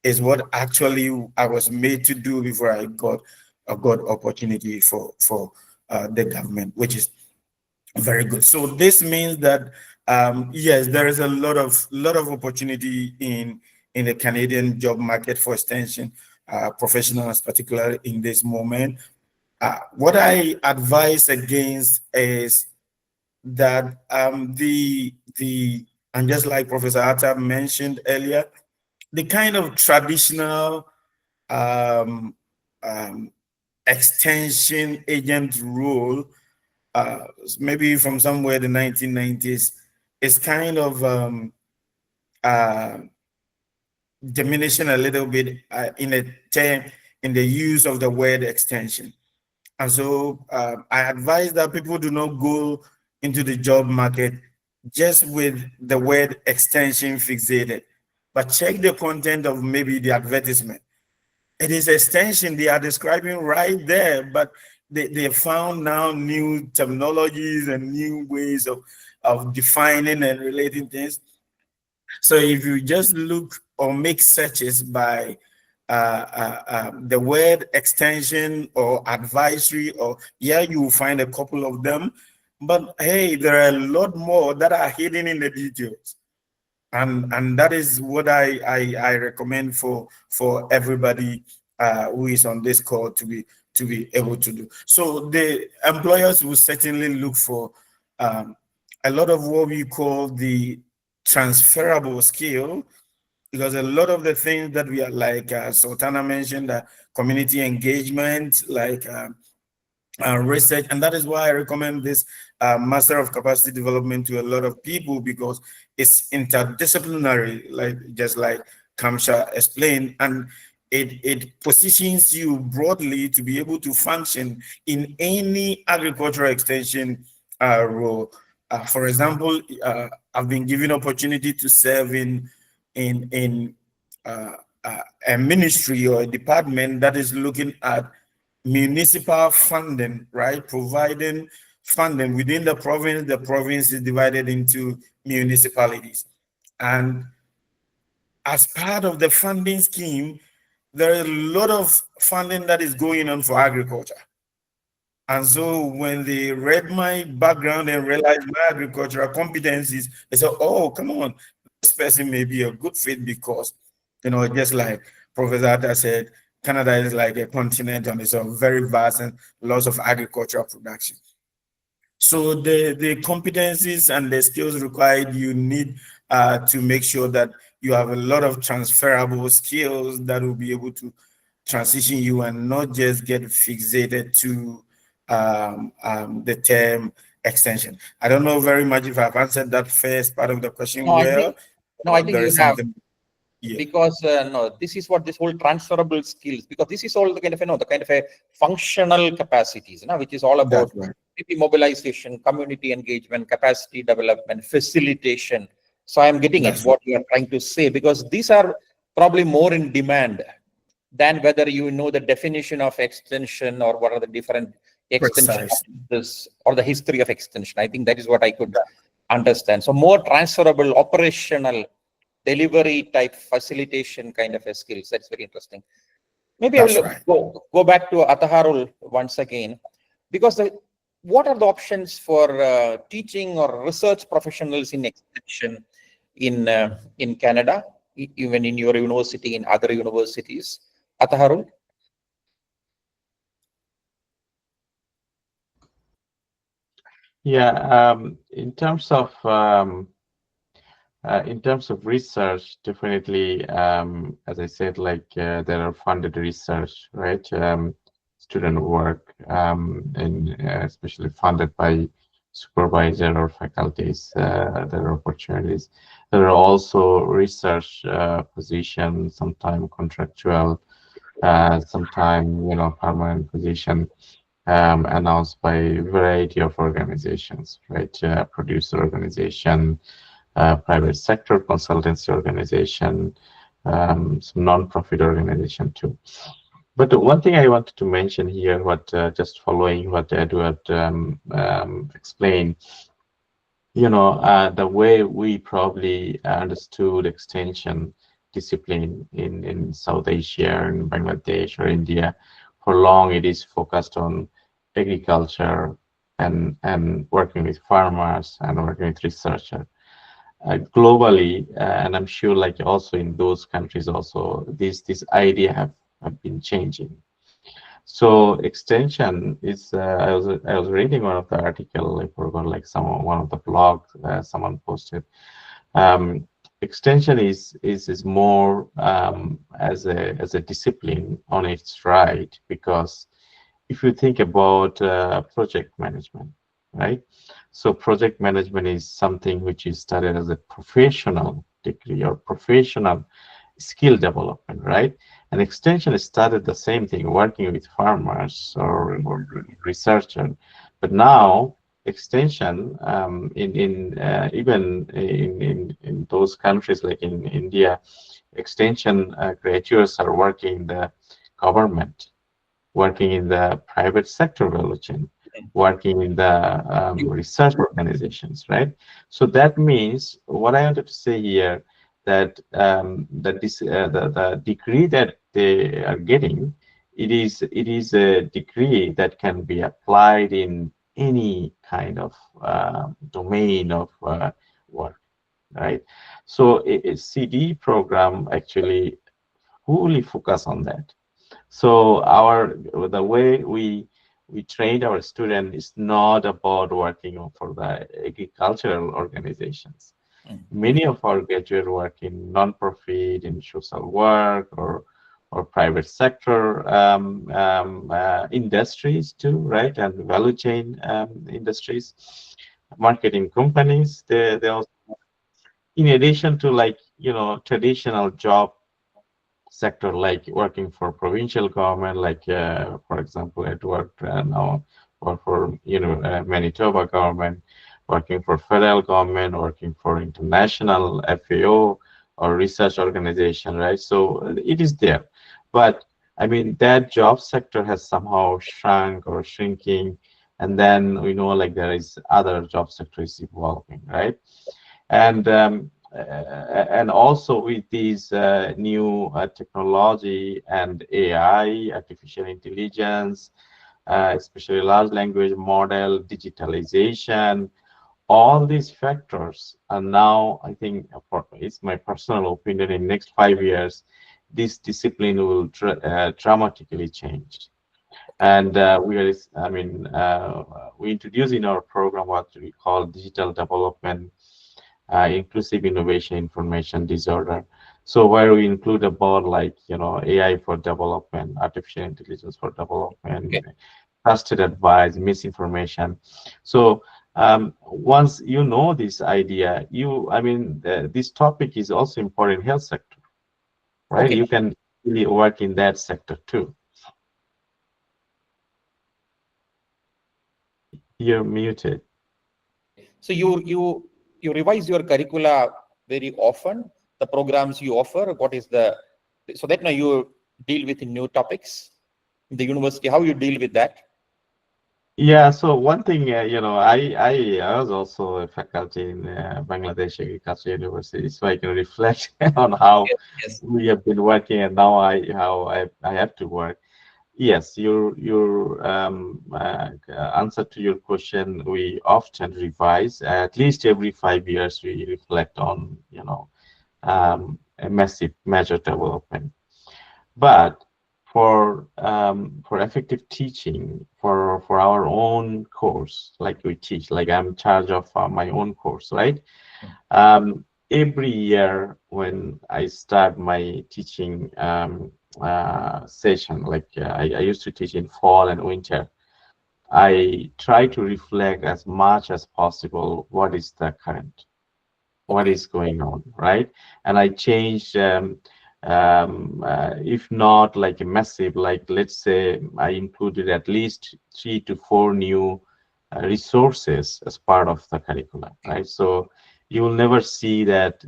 is what actually I was made to do before I got a good opportunity for the government, which is very good. So this means that yes, there is a lot of opportunity in the Canadian job market for extension professionals, particularly in this moment. What I advise against is that and just like Professor Atta mentioned earlier, the kind of traditional extension agent role, maybe from somewhere in the 1990s, is kind of diminishing a little bit in the use of the word extension. And so I advise that people do not go into the job market just with the word extension fixated, but check the content of maybe the advertisement. It is extension they are describing right there, but they found now new terminologies and new ways of defining and relating things. So if you just look or make searches by the word extension or advisory, or you will find a couple of them. But hey, there are a lot more that are hidden in the details. And that is what I recommend for everybody who is on this call to be able to do. So the employers will certainly look for a lot of what we call the transferable skill, because a lot of the things that we are like Sultana mentioned, community engagement, like research, and that is why I recommend this Master of Capacity Development to a lot of people, because it's interdisciplinary, just like Kamsha explained, and it positions you broadly to be able to function in any agricultural extension role. For example, I've been given opportunity to serve in a ministry or a department that is looking at municipal funding, right? Providing funding within the province is divided into municipalities. And as part of the funding scheme, there is a lot of funding that is going on for agriculture. And so when they read my background and realized my agricultural competencies, they said, oh, come on, this person may be a good fit because, you know, just like Professor Atta said, Canada is like a continent and it's a very vast and lots of agricultural production. So the competencies and the skills required, you need to make sure that you have a lot of transferable skills that will be able to transition you and not just get fixated to the term extension. I don't know very much if I've answered that first part of the question well. I think you have. Yeah. Because no, this is what this whole transferable skills, because this is all the kind of, the kind of a functional capacities, which is all about maybe mobilization, community engagement, capacity development, facilitation. So I'm getting it, what you are trying to say, because these are probably more in demand than whether you know the definition of extension or what are the different extensions or the history of extension. I think that is what I could understand. So more transferable, operational, delivery type facilitation kind of a skills. That's very interesting. Maybe I will go back to Ataharul once again, because what are the options for teaching or research professionals in extension in Canada, even in your university, in other universities? Ataharul? Yeah, in terms of research, definitely, as I said, like there are funded research, right? Student work, and especially funded by supervisor or faculties. There are opportunities. There are also research positions, sometimes contractual, sometimes permanent position. Announced by a variety of organizations, right? Producer organization, private sector consultancy organization, some non-profit organization too. But the one thing I wanted to mention here, what just following what Edward explained, the way we probably understood extension discipline in South Asia, in Bangladesh or India, for long it is focused on agriculture and working with farmers and working with researchers. Globally, and I'm sure like also in those countries also, this idea have been changing. So extension is, I was reading one of the article, I forgot like one of the blogs someone posted. Extension is more as a discipline on its right, because if you think about project management, right? So project management is something which is studied as a professional degree or professional skill development, right? And extension started the same thing, working with farmers or researchers. But now extension even in those countries like in India, extension graduates are working in the government, working in the private sector value chain, working in the research organizations, right? So that means what I wanted to say here, that the degree that they are getting, it is a degree that can be applied in any kind of domain of work, right? So a CD program actually fully focus on that. So the way we train our students is not about working for the agricultural organizations. Many of our graduates work in non-profit, in social work, or private sector industries too, right? And value chain industries, marketing companies. They also, in addition to like traditional job sector, like working for provincial government, like for example Edward now, or for Manitoba government, working for federal government, working for international FAO or research organization, right? So it is there, but I mean that job sector has somehow shrunk or shrinking, and then we know like there is other job sectors evolving, right? And also with these new technology and AI, artificial intelligence, especially large language model, digitalization, all these factors are now, I think, it's my personal opinion, in next 5 years, this discipline will dramatically change. And we introduce in our program what we call digital development, inclusive innovation, information disorder. So where we include about like, AI for development, artificial intelligence for development, Okay. trusted advice, misinformation. So once you know this idea, this topic is also important in health sector, right? Okay. You can really work in that sector too. You're muted. So you revise your curricula very often, the programs you offer, so that now you deal with new topics in the university, how you deal with that? Yeah, so one thing, I was also a faculty in Bangladesh Agriculture University, so I can reflect on how Yes. we have been working and now how I have to work. Yes, your answer to your question, we often revise. At least every 5 years, we reflect on, a massive major development. But for effective teaching, for our own course, like we teach, like I'm in charge of my own course, right? Every year when I start my teaching session, like I used to teach in fall and winter, I try to reflect as much as possible what is the current, what is going on, right? And I change, if not like a massive, like let's say I included at least 3 to 4 new resources as part of the curriculum, right? So you will never see that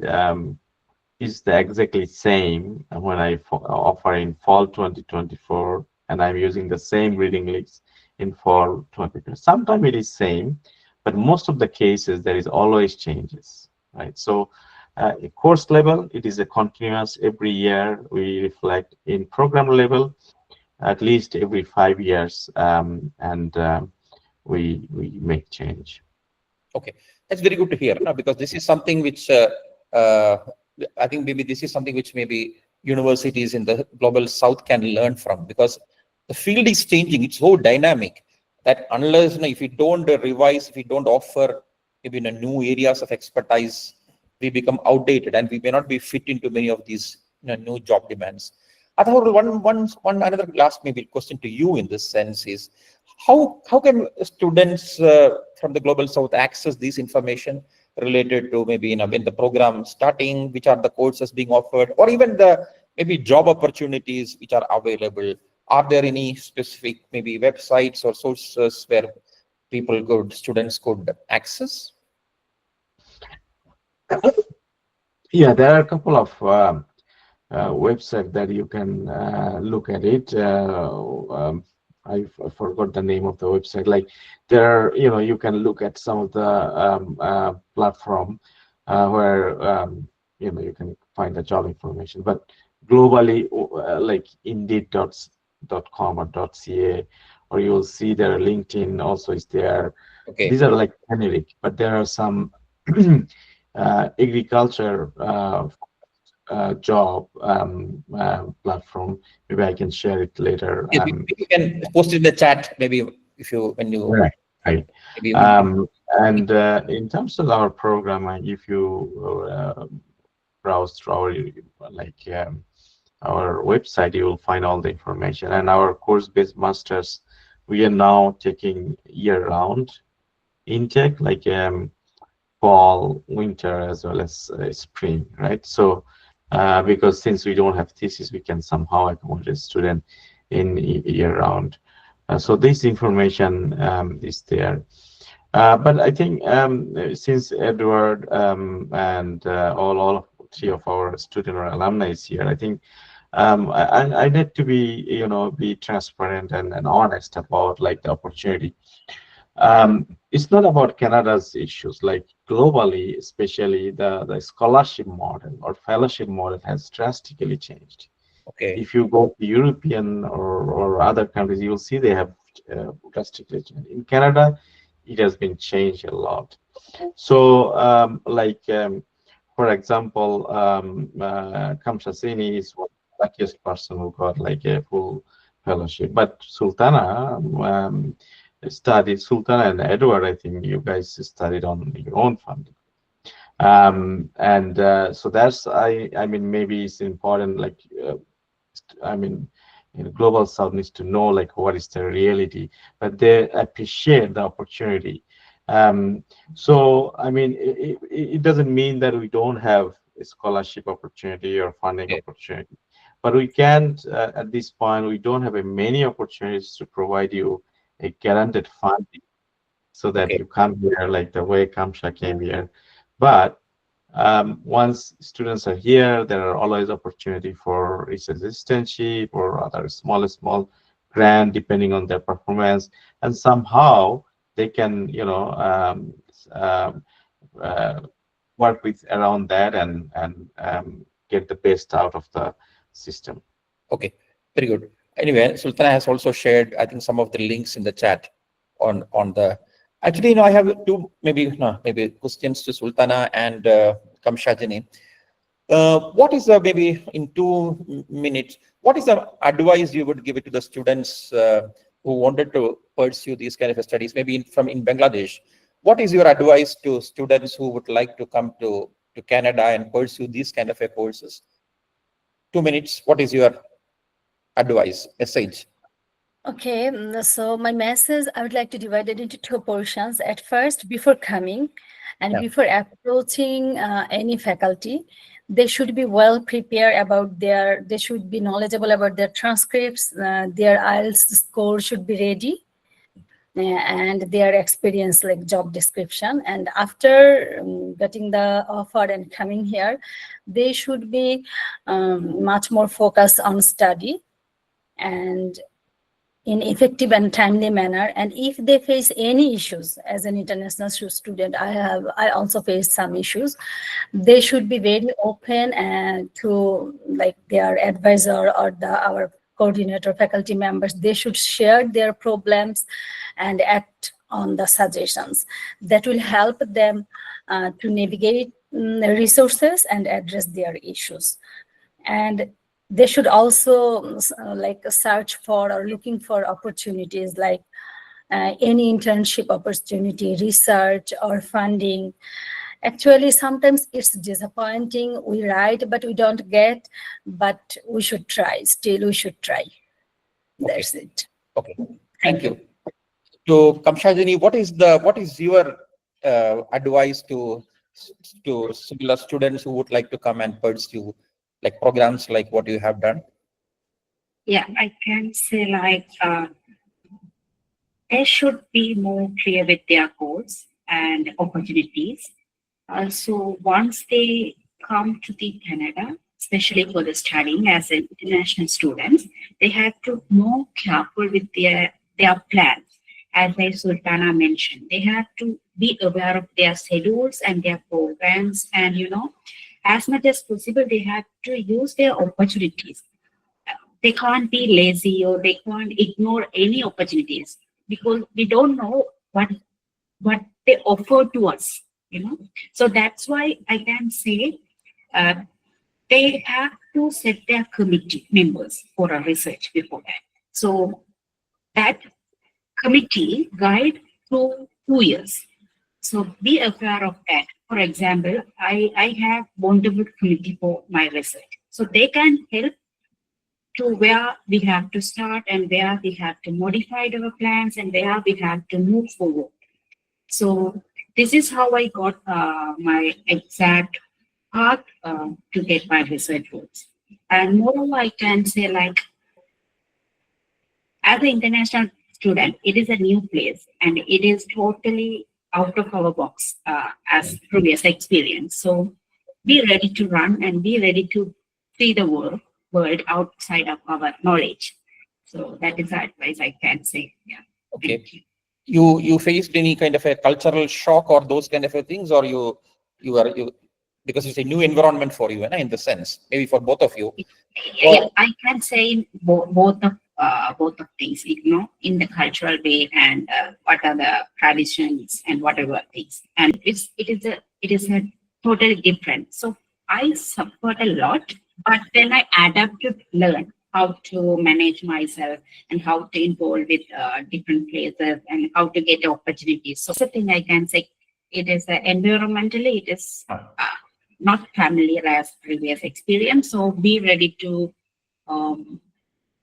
it's the exactly same when I offer in fall 2024, and I'm using the same reading list in fall 2024. Sometimes it is same, but most of the cases there is always changes, right? So course level, it is a continuous. Every year we reflect. In program level, at least every 5 years, and we make change. Okay, that's very good to hear, no? Because this is something which I think maybe this is something which maybe universities in the global south can learn from, because the field is changing. It's so dynamic that unless, if we don't revise, if we don't offer maybe new areas of expertise, we become outdated and we may not be fit into many of these new job demands. Ataharul, one another last maybe question to you in this sense is, how can students from the global south access this information related to maybe when the program starting, which are the courses being offered, or even the maybe job opportunities which are available? Are there any specific maybe websites or sources where students could access? Yeah, there are a couple of websites that you can look at it. I forgot the name of the website. Like there are, you can look at some of the platform where you can find the job information. But globally, like Indeed.com or .ca, or you'll see their LinkedIn also is there. Okay. These are like generic, but there are some agriculture job platform. Maybe I can share it later. Yes, you can post it in the chat maybe when you right. maybe And in terms of our program, if you browse through our website, you will find all the information. And our course-based masters, we are now taking year-round intake, like fall, winter, as well as spring, right? So because since we don't have thesis, we can somehow accommodate student in year-round. So this information is there. But I think since Edward and all of 3 of our student or alumni is here, I think I need to be, be transparent and honest about like the opportunity. It's not about Canada's issues. Like globally, especially the scholarship model or fellowship model has drastically changed. Okay. If you go to European or other countries, you will see they have drastically changed. In Canada, it has been changed a lot. So, for example, Kamshajini is one of the luckiest person who got like a full fellowship. But Sultana Sultana and Edward, I think you guys studied on your own funding. So that's, I mean, maybe it's important, like, I mean, global South needs to know like what is the reality, but they appreciate the opportunity. So I mean, it doesn't mean that we don't have a scholarship opportunity or funding opportunity, but we can't at this point, we don't have many opportunities to provide you a guaranteed funding so that you come here like the way Kamsha came here. But once students are here, there are always opportunity for research assistantship or other small grant depending on their performance, and somehow they can, you know, work with around that and get the best out of the system. Okay, very good. Anyway, Sultana has also shared, I think, some of the links in the chat on the. Actually, you know, I have two maybe questions to Sultana and Kamshajini. What is the, maybe in 2 minutes, what is the advice you would give it to the students who wanted to pursue these kind of studies, maybe in Bangladesh? What is your advice to students who would like to come to Canada and pursue these kind of courses? 2 minutes. What is your advice, message? Okay, so my message, I would like to divide it into 2 portions. At first, before coming and before approaching any faculty, they should be well prepared about they should be knowledgeable about their transcripts, their IELTS score should be ready, and their experience, like job description. And after getting the offer and coming here, they should be much more focused on study and in effective and timely manner. And if they face any issues as an international student, I also face some issues, they should be very open and to like their advisor or our coordinator faculty members. They should share their problems and act on the suggestions that will help them to navigate resources and address their issues. And they should also like search for or looking for opportunities like any internship opportunity, research or funding. Actually, sometimes it's disappointing. We write, but we don't get, but we should try. Still, we should try. That's it. Okay, thank you. To Kamshajini, what is your advice to similar students who would like to come and pursue like programs like what you have done? Yeah, I can say like they should be more clear with their goals and opportunities. So once they come to the Canada, especially for the studying as an international students, they have to be more careful with their plans. As Sultana mentioned, they have to be aware of their schedules and their programs, and as much as possible, they have to use their opportunities. They can't be lazy or they can't ignore any opportunities because we don't know what they offer to us. So that's why I can say they have to set their committee members for a research before that. So that committee guide to 2 years. So be aware of that. For example, I have Bondable committee for my research. So they can help to where we have to start and where we have to modify our plans and where we have to move forward. So this is how I got my exact path to get my research goals. And moreover, I can say like, as an international student, it is a new place and it is totally out of our box as previous experience. So be ready to run and be ready to see the world outside of our knowledge. So that is the advice I can say. Yeah. Okay. you faced any kind of a cultural shock or those kind of a things, or you because it's a new environment for you, in the sense, maybe for both of you. Yeah, I can say both of things, in the cultural way and what are the traditions and whatever things, and it is a totally different. So I suffered a lot, but then I adapted, learn how to manage myself and how to involve with different places and how to get opportunities. So the thing I can say, it is environmentally, it is not familiar as previous experience. So be ready to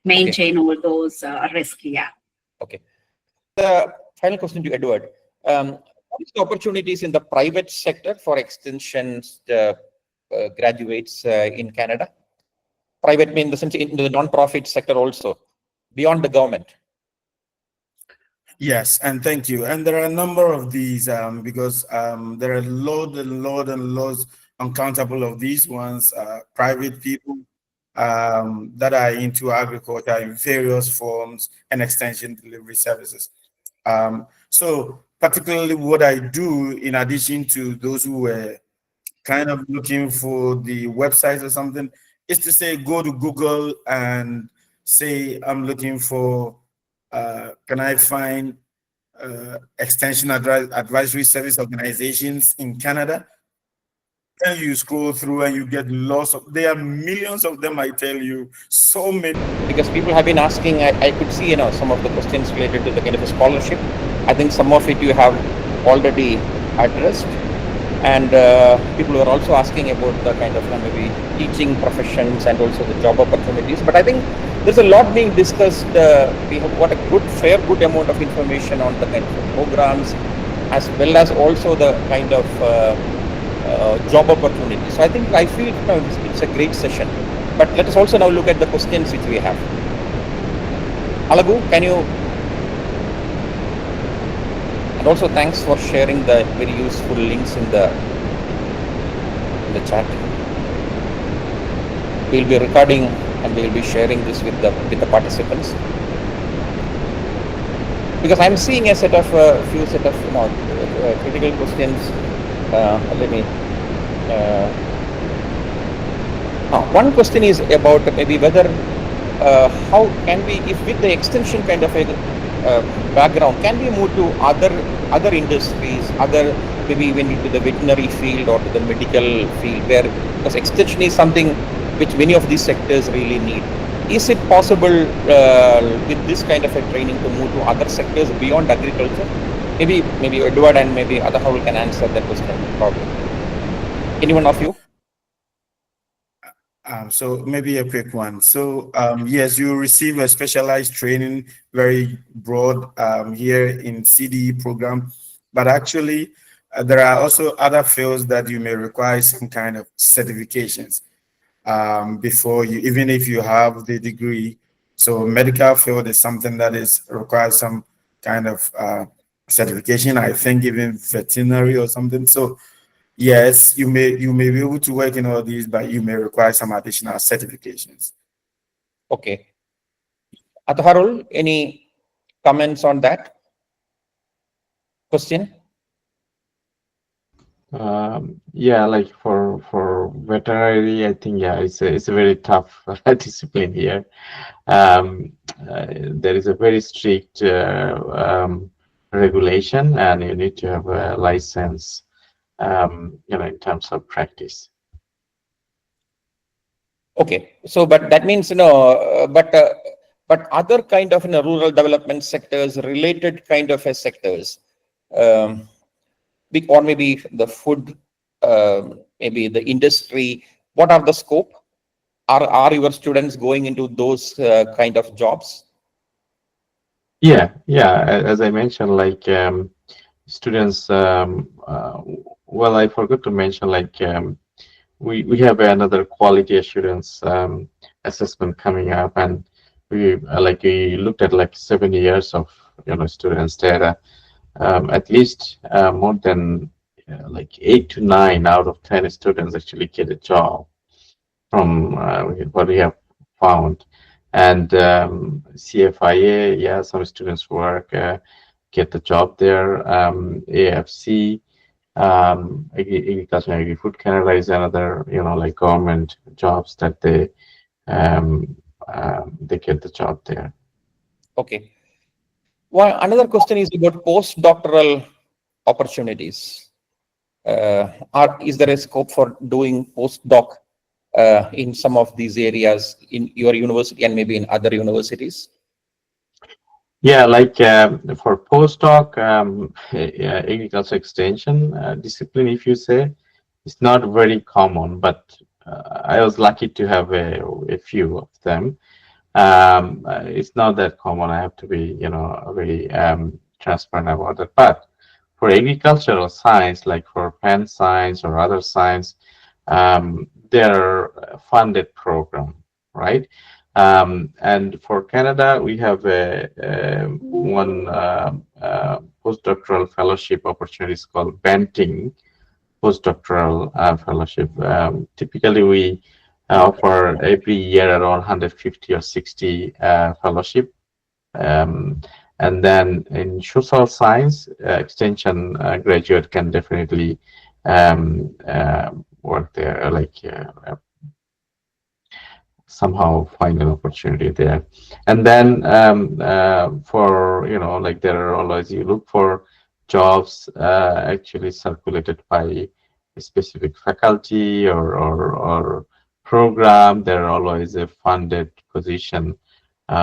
maintain all those risks. Yeah. Okay. The final question to Edward. What is the opportunities in the private sector for extensions graduates in Canada? Private mean in the sense in the non-profit sector also, beyond the government. Yes, and thank you. And there are a number of these because there are loads and loads uncountable of these ones, private people that are into agriculture in various forms and extension delivery services. So particularly what I do, in addition to those who were kind of looking for the websites or something, is to say, go to Google and say, I'm looking for, can I find extension advisory service organizations in Canada? And you scroll through and you get lots of, there are millions of them, I tell you, so many. Because people have been asking, I could see, some of the questions related to the kind of a scholarship. I think some of it you have already addressed. And people were also asking about the kind of maybe teaching professions and also the job opportunities. But I think there's a lot being discussed. We have got a good amount of information on the kind of programs, as well as also the kind of job opportunities. So I feel it's a great session. But let us also now look at the questions which we have. Alagu, can you? And also thanks for sharing the very useful links in the chat. We'll be recording and we'll be sharing this with the participants. Because I'm seeing a set of few set of critical questions. Let me. One question is about maybe whether how can we, if with the extension kind of a background, can we move to other industries, maybe even into the veterinary field or to the medical field, where, because extension is something which many of these sectors really need. Is it possible with this kind of a training to move to other sectors beyond agriculture? Maybe Edward and maybe Ataharul can answer that question probably. Anyone of you? So maybe a quick one. So yes, you receive a specialized training, very broad here in CDE program, but actually there are also other fields that you may require some kind of certifications before you, even if you have the degree. So medical field is something that requires some kind of certification. I think even veterinary or something. So yes, you may be able to work in all these, but you may require some additional certifications. Okay. Ataharul, any comments on that question? Yeah, like for veterinary, I think it's a very tough discipline here. There is a very strict regulation, and you need to have a license. In terms of practice. Okay, so but that means but other kind of rural development sectors, related kind of sectors, or maybe the food, maybe the industry. What are the scope? Are your students going into those kind of jobs? Yeah. As I mentioned, like students. Well, I forgot to mention, like we have another quality assurance assessment coming up, and we looked at like 7 years of students' data. At least more than like 8 to 9 out of 10 students actually get a job from what we have found. And CFIA, some students work. get the job there. AFC, Agriculture and Agri-Food Canada is another, like government jobs that they get the job there. Okay. Well, another question is about postdoctoral opportunities. Is there a scope for doing postdoc in some of these areas in your university and maybe in other universities? Yeah, like for postdoc, agriculture extension discipline, if you say, it's not very common, but I was lucky to have a few of them. It's not that common. I have to be, very transparent about it. But for agricultural science, like for pen science or other science, they're a funded program, right? And for Canada, we have one postdoctoral fellowship opportunities called Banting postdoctoral fellowship. Typically, we offer every year around 150 or 60 fellowship. And then in social science, extension graduate can definitely work there, like somehow find an opportunity there. And then for, like there are always, you look for jobs actually circulated by a specific faculty or program. There are always a funded position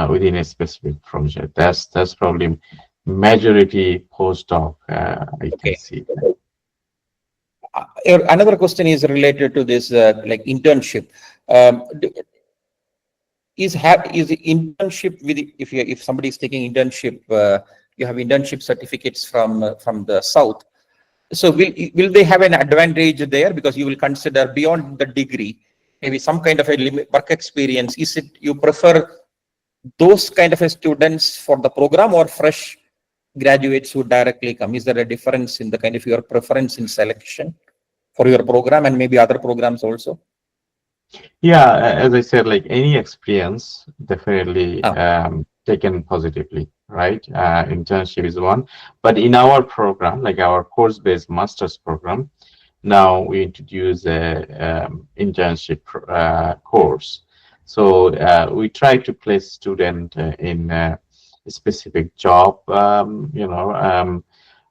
within a specific project. That's probably majority postdoc I can see. Another question is related to this, like internship. Is internship with, if somebody is taking internship, you have internship certificates from the south. So will they have an advantage there, because you will consider beyond the degree maybe some kind of a work experience? Is it you prefer those kind of students for the program or fresh graduates who directly come? Is there a difference in the kind of your preference in selection for your program and maybe other programs also? Yeah, as I said, like any experience, definitely taken positively, right? Internship is one, but in our program, like our course-based master's program, now we introduce a internship course. So we try to place student in a specific job,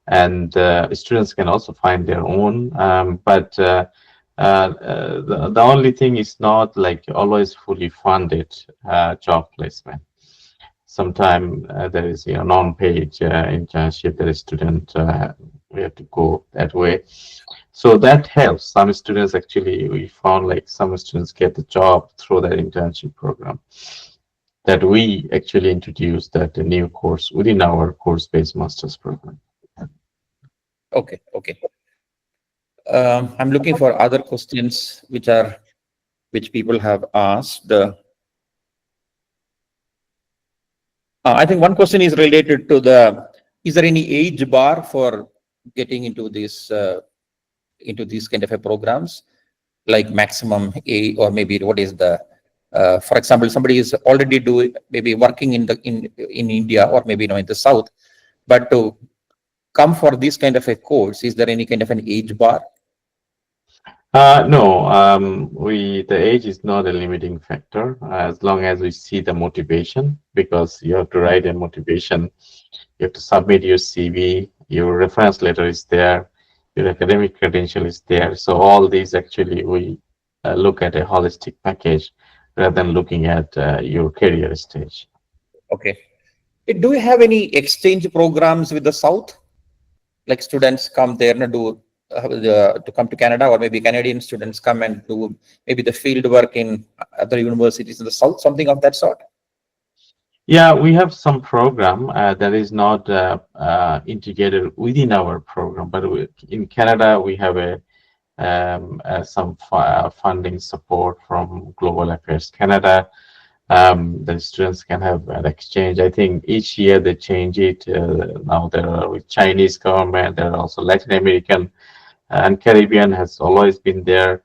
and students can also find their own, but the only thing is not like always fully funded job placement. Sometimes there is non-paid internship that a student we have to go that way. So that helps. Some students actually, we found like some students get the job through that internship program that we actually introduced, that a new course within our course-based master's program. Okay. I'm looking for other questions which people have asked. I think one question is related to is there any age bar for getting into these kind of programs, like maximum age, or maybe what is the, for example, somebody is already maybe working in India or maybe in the South, but to come for this kind of a course, is there any kind of an age bar? No, the age is not a limiting factor as long as we see the motivation, because you have to write a motivation, you have to submit your CV, your reference letter is there, your academic credential is there. So all these actually we look at a holistic package rather than looking at your career stage. Okay. Do you have any exchange programs with the South? Like students come there and do to come to Canada, or maybe Canadian students come and do maybe the field work in other universities in the South, something of that sort? Yeah, we have some program that is not integrated within our program, but in Canada we have some funding support from Global Affairs Canada. The students can have an exchange. I think each year they change it. Now there are with Chinese government, there are also Latin American and Caribbean has always been there.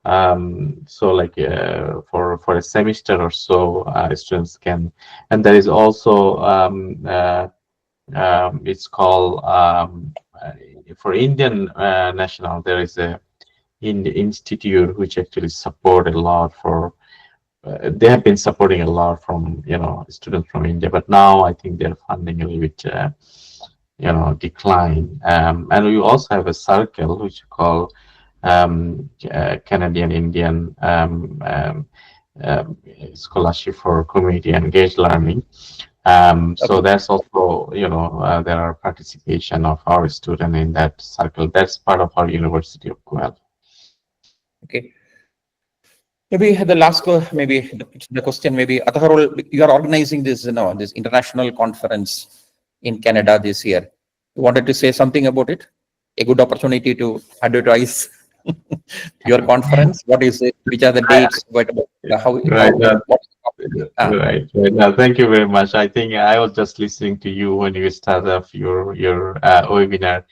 So like for a semester or so, students can, and there is also It's called for Indian national. There is a in the institute which actually support a lot for. They have been supporting a lot from students from India, but now I think their funding a little bit decline. And we also have a circle which we call Canadian Indian scholarship for community engaged learning. So that's also, there are participation of our student in that circle. That's part of our University of Guelph. Okay. Maybe the last, maybe the question, maybe Ataharul, you are organizing this, this international conference in Canada this year. You wanted to say something about it? A good opportunity to advertise your conference. What is it? Which are the dates? Right. Now, thank you very much. I think I was just listening to you when you started off your webinar.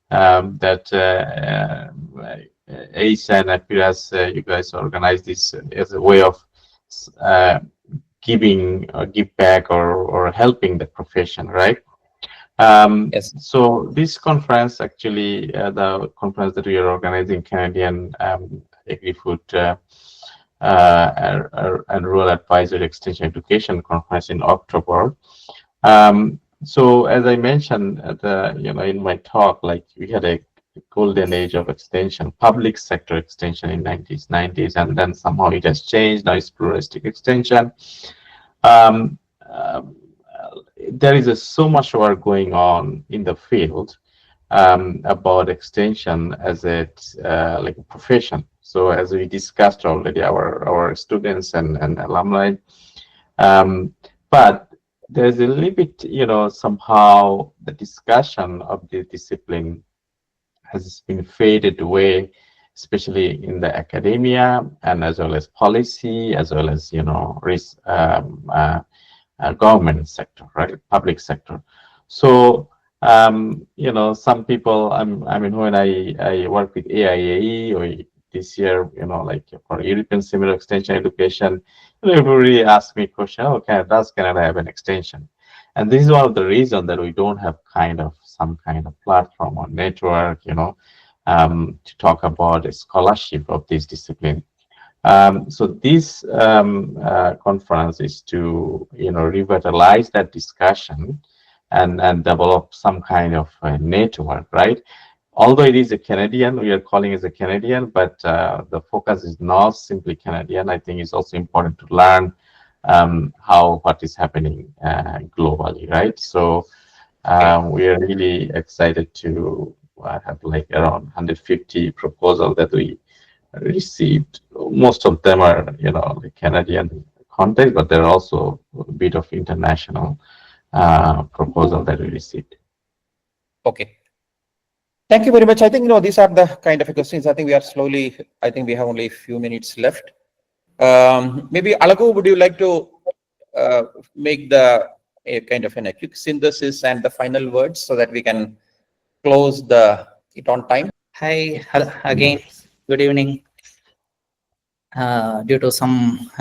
That AESA and APIRAS, you guys organize this as a way of giving or give back or helping the profession, right? Yes. So this conference, actually, the conference that we are organizing, Canadian Agri-Food and Rural Advisory Extension Education Conference in October. So as I mentioned, in my talk, like we had a golden age of extension, public sector extension in 90s, and then somehow it has changed. Now it's pluralistic extension. There is so much work going on in the field about extension as like a profession. So as we discussed already, our students and alumni, but there's a little bit, somehow the discussion of the discipline has been faded away, especially in the academia and as well as policy, as well as, government sector, right? Public sector. So, some people, I mean, when I work with AIAE or this year, like for European Similar Extension Education, everybody asks me a question, does Canada have an extension? And this is one of the reasons that we don't have some kind of platform or network, to talk about a scholarship of this discipline. So this conference is to, revitalize that discussion and develop some kind of a network, right? Although it is a Canadian, we are calling it a Canadian, but the focus is not simply Canadian. I think it's also important to learn what is happening globally, right? So we are really excited to have like around 150 proposals that we received. Most of them are, the Canadian context, but there are also a bit of international proposal that we received. Okay. Thank you very much. I think, these are the kind of questions. I think we are slowly, I think we have only a few minutes left. Maybe Alagu, would you like to make a kind of a quick synthesis and the final words so that we can close it on time? Hi, again, good evening. Due to some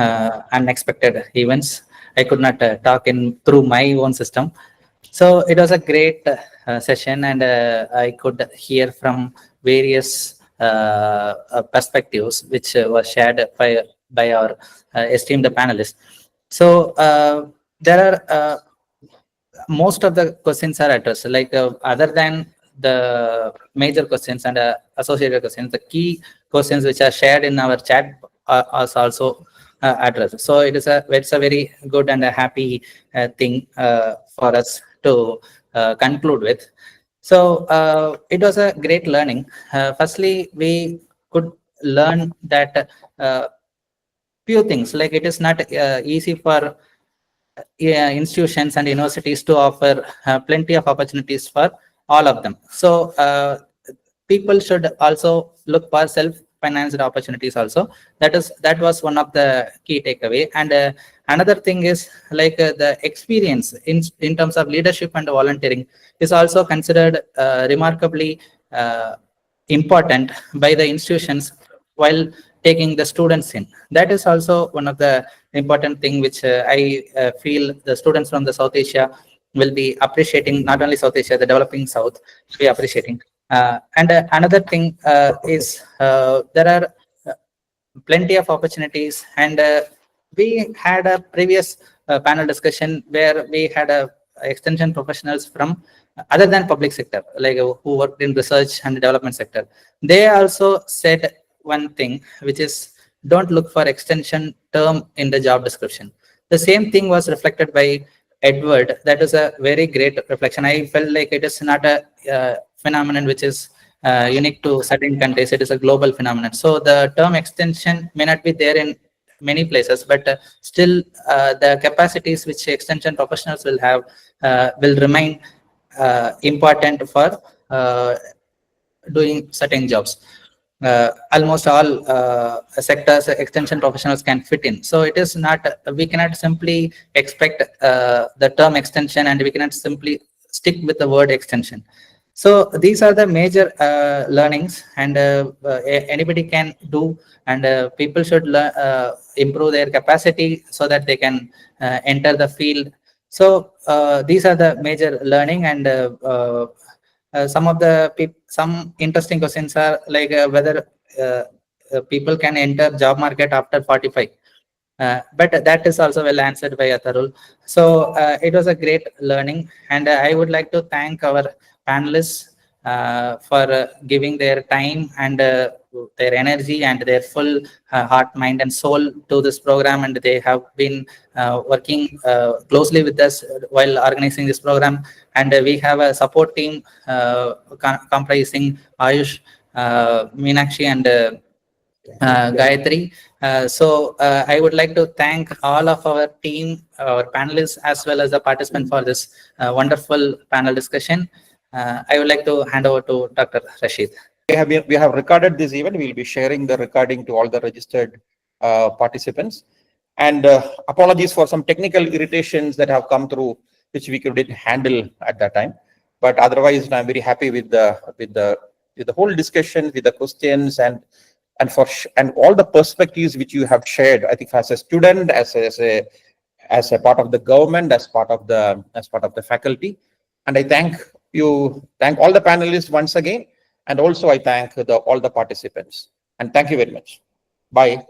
unexpected events, I could not talk through my own system. So it was a great session, and I could hear from various perspectives which were shared by our esteemed panelists. So there are most of the questions are addressed, like other than the major questions and associated questions, the key questions which are shared in our chat are also addressed. So it's a very good and a happy thing for us to conclude with. So it was a great learning. Firstly, we could learn that few things, like it is not easy for institutions and universities to offer plenty of opportunities for all of them. So people should also look for self-financed opportunities also. That was one of the key takeaway. And another thing is like the experience in terms of leadership and volunteering is also considered remarkably important by the institutions while taking the students in. That is also one of the important thing which I feel the students from the South Asia will be appreciating, not only South Asia, the developing South will be appreciating. And another thing is there are plenty of opportunities, and we had a previous panel discussion where we had extension professionals from other than public sector, like who worked in research and development sector. They also said one thing, which is don't look for extension term in the job description. The same thing was reflected by Edward. That is a very great reflection. I felt like it is not a phenomenon which is unique to certain countries. It is a global phenomenon. So the term extension may not be there in many places, but still the capacities which extension professionals will have will remain important for doing certain jobs. Almost all sectors extension professionals can fit in. So it is not, we cannot simply expect the term extension, and we cannot simply stick with the word extension. So these are the major learnings, and anybody can do, and people should improve their capacity so that they can enter the field. So these are the major learning, and some of the some interesting questions are like whether people can enter job market after 45. But that is also well answered by Ataharul. So it was a great learning, and I would like to thank our panelists for giving their time and their energy and their full heart, mind, and soul to this program, and they have been working closely with us while organizing this program. And we have a support team comprising Ayush, Meenakshi, and Gayathri. So I would like to thank all of our team, our panelists, as well as the participants for this wonderful panel discussion. I would like to hand over to Dr. Rasheed. We have recorded this event. We'll be sharing the recording to all the registered participants. And apologies for some technical irritations that have come through, which we couldn't handle at that time. But otherwise, I'm very happy with the whole discussion, with the questions, and all the perspectives which you have shared. I think as a student, as a part of the government, as part of the faculty, and I thank all the panelists once again, and also I thank all the participants. And thank you very much. Bye.